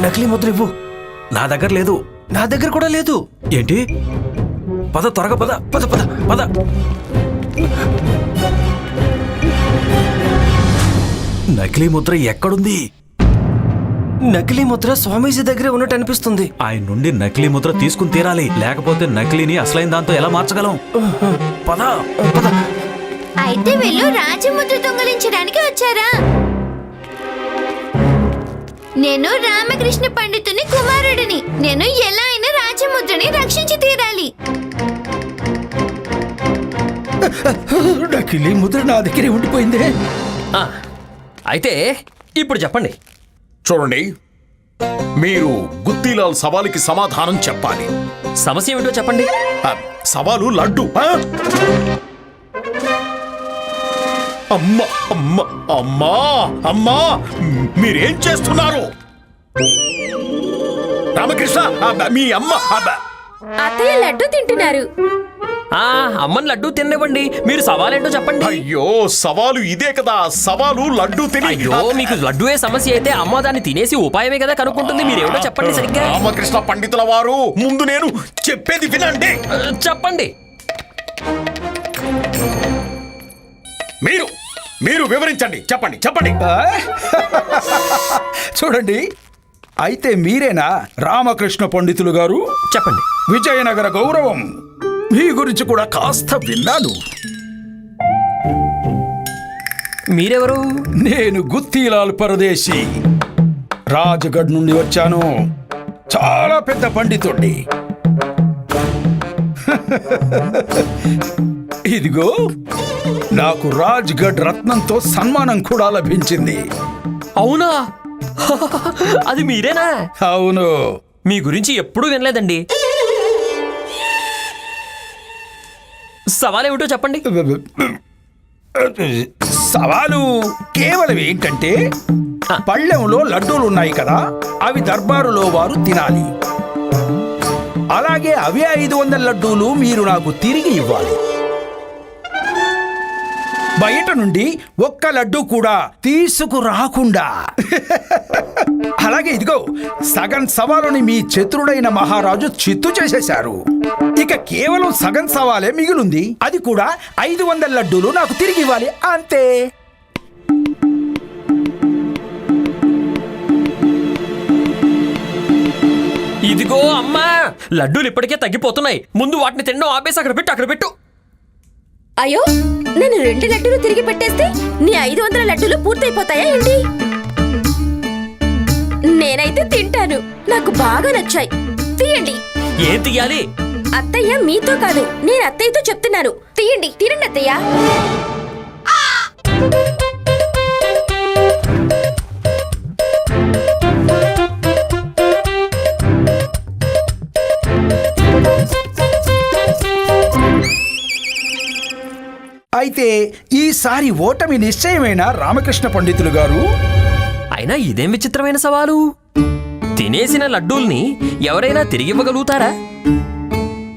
నకిలీ ముద్ర ఇవ్వు. నా దగ్గర లేదు. నా దగ్గర కూడా లేదు. ఏంటి? పద త్వరగా పద. నకిలీ ముద్ర ఎక్కడుంది? నకిలీ ముద్ర స్వామీజీ దగ్గరే ఉన్నట్టు అనిపిస్తుంది. ఆయన నుండి నకిలీ ముద్ర తీసుకుని తీరాలి, లేకపోతే నకిలీని అసలైన దాంతో ఎలా మార్చగలం? పద పద. అయితే వీళ్ళు రాజముద్ర దొంగలించడానికి వచ్చారా? నేను రామకృష్ణ పండితుని కుమారుడిని. నేను ఎలా అయినా రాజముద్రని రక్షించి తీరాలి. నకిలీ ముద్ర నా దగ్గరే ఉండిపోయిందే. అయితే ఇప్పుడు చెప్పండి. చూడండి, మీరు గుత్తిలాల్ సవాలుకి సమాధానం చెప్పాలి. సమస్య ఏమిటో చెప్పండి. సవాలు లడ్డు. అమ్మా అమ్మా అమ్మా అమ్మా, మీరేం చేస్తున్నారు? రామకృష్ణ, మీ అమ్మ. అత్తయ్య లడ్డు తింటున్నారు. అమ్మని లడ్డు తిననివ్వండి. మీరు సవాలేంటో చెప్పండి. అయ్యో, సవాలు ఇదే కదా. సవాలు లడ్డు తిని. అయ్యో, మీకు లడ్డుయే సమస్య అయితే అమ్మ దాన్ని తినేసి ఉపాయమే కదా కనుక్కుంటుంది. మీరేమిటో చెప్పండి సరిగ్గా. రామకృష్ణ పండితుల వారు, ముందు నేను చెప్పేది వినండి. చెప్పండి. మీరు వివరించండి. చెప్పండి చెప్పండి. చూడండి, అయితే మీరేనా రామకృష్ణ పండితులు గారు? చెప్పండి. విజయనగర గౌరవం మీ గురించి కూడా కాస్త విన్నాను. మీరెవరు? నేను గుత్తిలాల్ పరదేశి, రాజగఢ్ నుండి వచ్చాను. చాలా పెద్ద పండితుడిని. ఇదిగో, నాకు రాజ్గఢ్ రత్నంతో సన్మానం కూడా లభించింది. అవునా? అది మీరేనా? అవును. మీ గురించి ఎప్పుడూ వినలేదండి. సవాలేమిటో చెప్పండి. సవాలు కేవలం ఏంటంటే, పళ్ళెంలో లడ్డూలు ఉన్నాయి కదా, అవి దర్బారులో వారు తినాలి. అలాగే అవే 500 లడ్డూలు మీరు నాకు తిరిగి ఇవ్వాలి. బయట నుండి ఒక్క లడ్డు కూడా తీసుకురాకుండా. అలాగే ఇదిగో, సగం సవాలుని మీ చతురుడైన మహారాజు చిత్తు చేసేశారు. ఇక కేవలం సగం సవాలే మిగిలింది. అది కూడా 500 లడ్డూలు నాకు తిరిగి ఇవ్వాలి, అంతే. ఇదిగో అమ్మా, లడ్డూలు ఇప్పటికే తగ్గిపోతున్నాయి. ముందు వాటిని తినడం ఆపేసి అక్కడ పెట్టు. అయ్యో, నేను 2 లడ్డూలు తిరిగి పెట్టేస్తే నీ 500 లడ్డూలు పూర్తయిపోతాయా ఏంటి? నేనైతే తింటాను. నాకు బాగా నచ్చాయి. తీయండి. ఏం తీయాలి? అత్తయ్య మీతో కాదు, నేను అత్తయ్యతో చెప్తున్నాను. తీయండి, తినండి అత్తయ్య. అయితే ఈసారి ఓటమి నిశ్చయమైన రామకృష్ణ పండితులు గారు. అయినా ఇదేం విచిత్రమైన సవాలు? తినేసిన లడ్డూల్ని ఎవరైనా తిరిగివ్వగలుగుతారా?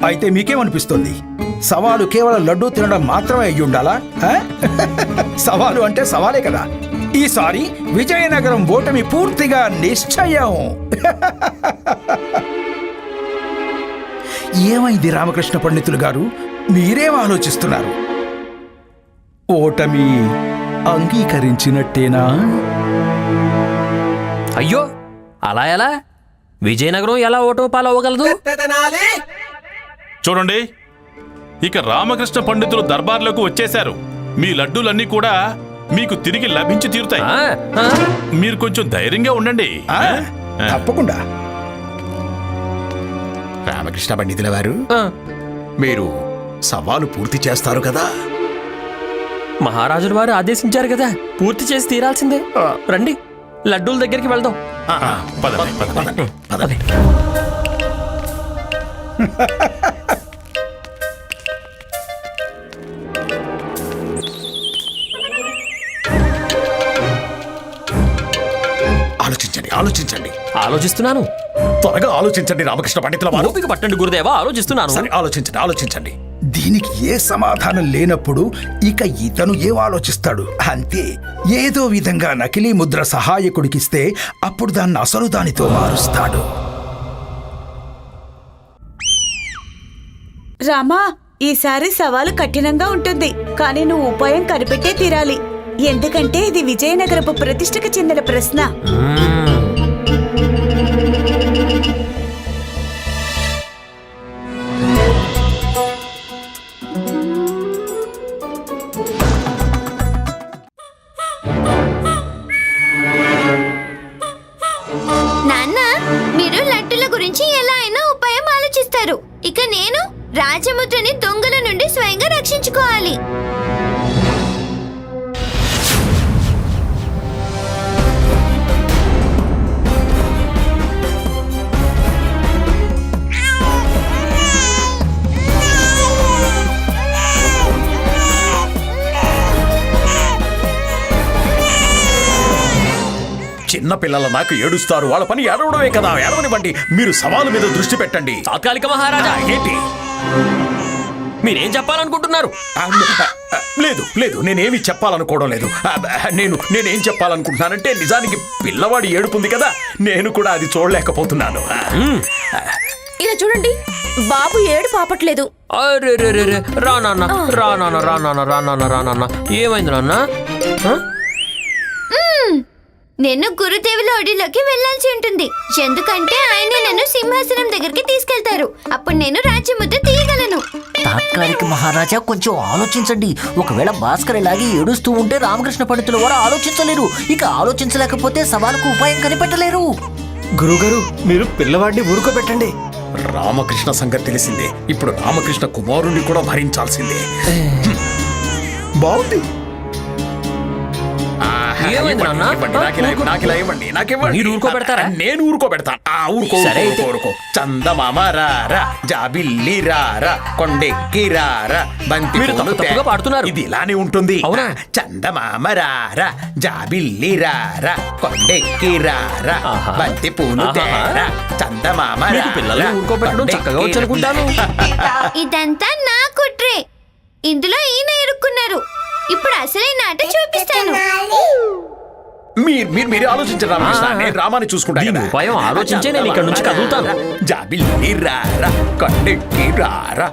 అయితే మీకేమనిపిస్తుంది? సవాలు కేవలం లడ్డూ తినడం మాత్రమే అయ్యుండాలా? సవాలు అంటే సవాలే కదా. ఈసారి విజయనగరం ఓటమి పూర్తిగా నిశ్చయం. ఏమైంది రామకృష్ణ పండితులు గారు? మీరేం ఆలోచిస్తున్నారు? ఓటమి అంగీకరించినట్టేనా? అయ్యో, అలా ఎలా? విజయనగరం ఎలా ఓటమి పాలవ్వగలదు? చూడండి, ఇక రామకృష్ణ పండితులు దర్బార్లోకి వచ్చేశారు. మీ లడ్డూలన్నీ కూడా మీకు తిరిగి లభించి తీరుతాయి. మీరు కొంచెం ధైర్యంగా ఉండండి. తప్పకుండా. రామకృష్ణ పండితుల వారు, మీరు సవాలు పూర్తి చేస్తారు కదా? మహారాజుల వారు ఆదేశించారు కదా, పూర్తి చేసి తీరాల్సిందే. రండి, లడ్డూల దగ్గరికి వెళ్దాం. పదండి. ఆలోచించండి. ఆలోచిస్తున్నాను. త్వరగా ఆలోచించండి రామకృష్ణ పండితుల వారు. ఓపిక పట్టండి గురుదేవా, ఆలోచిస్తున్నాను. సరే, ఆలోచించండి. దీనికి ఏ సమాధానం లేనప్పుడు ఇక ఇతను ఏం ఆలోచిస్తాడు? అంతే. ఏదో విధంగా నకిలీ ముద్ర సహాయకుడికిస్తే అప్పుడు దాన్ని అసలు దానితో మారుస్తాడు. రామా, ఈసారి సవాలు కఠినంగా ఉంటుంది, కానీ నువ్వు ఉపాయం కనిపెట్టే తీరాలి. ఎందుకంటే ఇది విజయనగరపు ప్రతిష్టకు చెందిన ప్రశ్న. నాన్న, మీరు లడ్డుల గురించి ఎలా అయినా ఉపాయం ఆలోచిస్తారు. ఇక నేను రాజముద్రని దొంగల నుండి స్వయంగా రక్షించుకోవాలి. చిన్న పిల్లల నాకు ఏడుస్తారు, వాళ్ళ పని ఏడవడమే కదా, ఏడవనివ్వండి. మీరు సవాలు మీద దృష్టి పెట్టండి. తాత్కాలిక మహారాజా, ఏంటి? మీరేం చెప్పాలనుకుంటున్నారు? లేదు లేదు, నేనేమి చెప్పాలనుకోవడం లేదు. నేనేం చెప్పాలనుకుంటున్నానంటే, నిజానికి పిల్లవాడి ఏడుపుంది కదా, నేను కూడా అది చూడలేకపోతున్నాను. ఇలా చూడండి, బాబు ఏడు పాపట్లేదు. అరే రా నాన్న. ఏమైంది నాన్న? నేను గురుదేవుల ఒడిలోకి వెళ్ళాల్సి ఉంటుంది. ఎందుకంటే ఆయన నన్ను సింహాసనం దగ్గరికి తీసుకెళ్తారు. అప్పుడు నేను రాజ్యముద్ర తీయగలను. తాత్కాలిక మహారాజా, కొంచెం ఆలోచించండి. ఒకవేళ భాస్కర్ ఇలాగే ఏడుస్తూ ఉంటే రామకృష్ణ పండితులు వారు ఆలోచించలేరు. ఇక ఆలోచించలేకపోతే సవాలుకు ఉపాయం కనిపెట్టలేరు. గురుగారు, మీరు పిల్లవాడిని ఊరుకోబెట్టండి. రామకృష్ణ సంగతి తెలిసిందే. ఇప్పుడు రామకృష్ణ కుమారుణ్ణి కూడా భరించాల్సిందే. బాగుంది. ఏమైంది నాన్న? మీరు ఊరుకోబెడతారా? నేను ఊరుకోబెడతాను. సరే అయితే. ఊరుకో. చందమామ రారా, జాబిల్లి రారా, కొండెక్కి రారా, బంతి మీరు పూలు తప్పుగా పాడుతున్నారు. ఇది ఇలానే ఉంటుంది. అవునా? చందమామ రారా, జాబిల్లి రారా, కొండెక్కి రారా, ఆహా. బంతి పూలు ఆహా. తేరా, చందమామ మీకు పిల్లల్ని రారా, ఊరుకోబెట్టడం చక్కగా కొండెక్కి వచ్చనుకుంటాను. ఇదంతా నా కుట్రే. ఇందులో ఈయన ఇరుక్కున్నారు. ఇప్పుడు అసలైన ఆట చూపిస్తాను. మీరు ఆలోచించండి రామకృష్ణ. నేను రామాన్ని చూసుకుంటా దీని కదా. ఉపాయం ఆలోచించే నేను ఇక్కడి నుంచి కదులుతాను. జాబిల్లి రారా, కొండెక్కి రారా,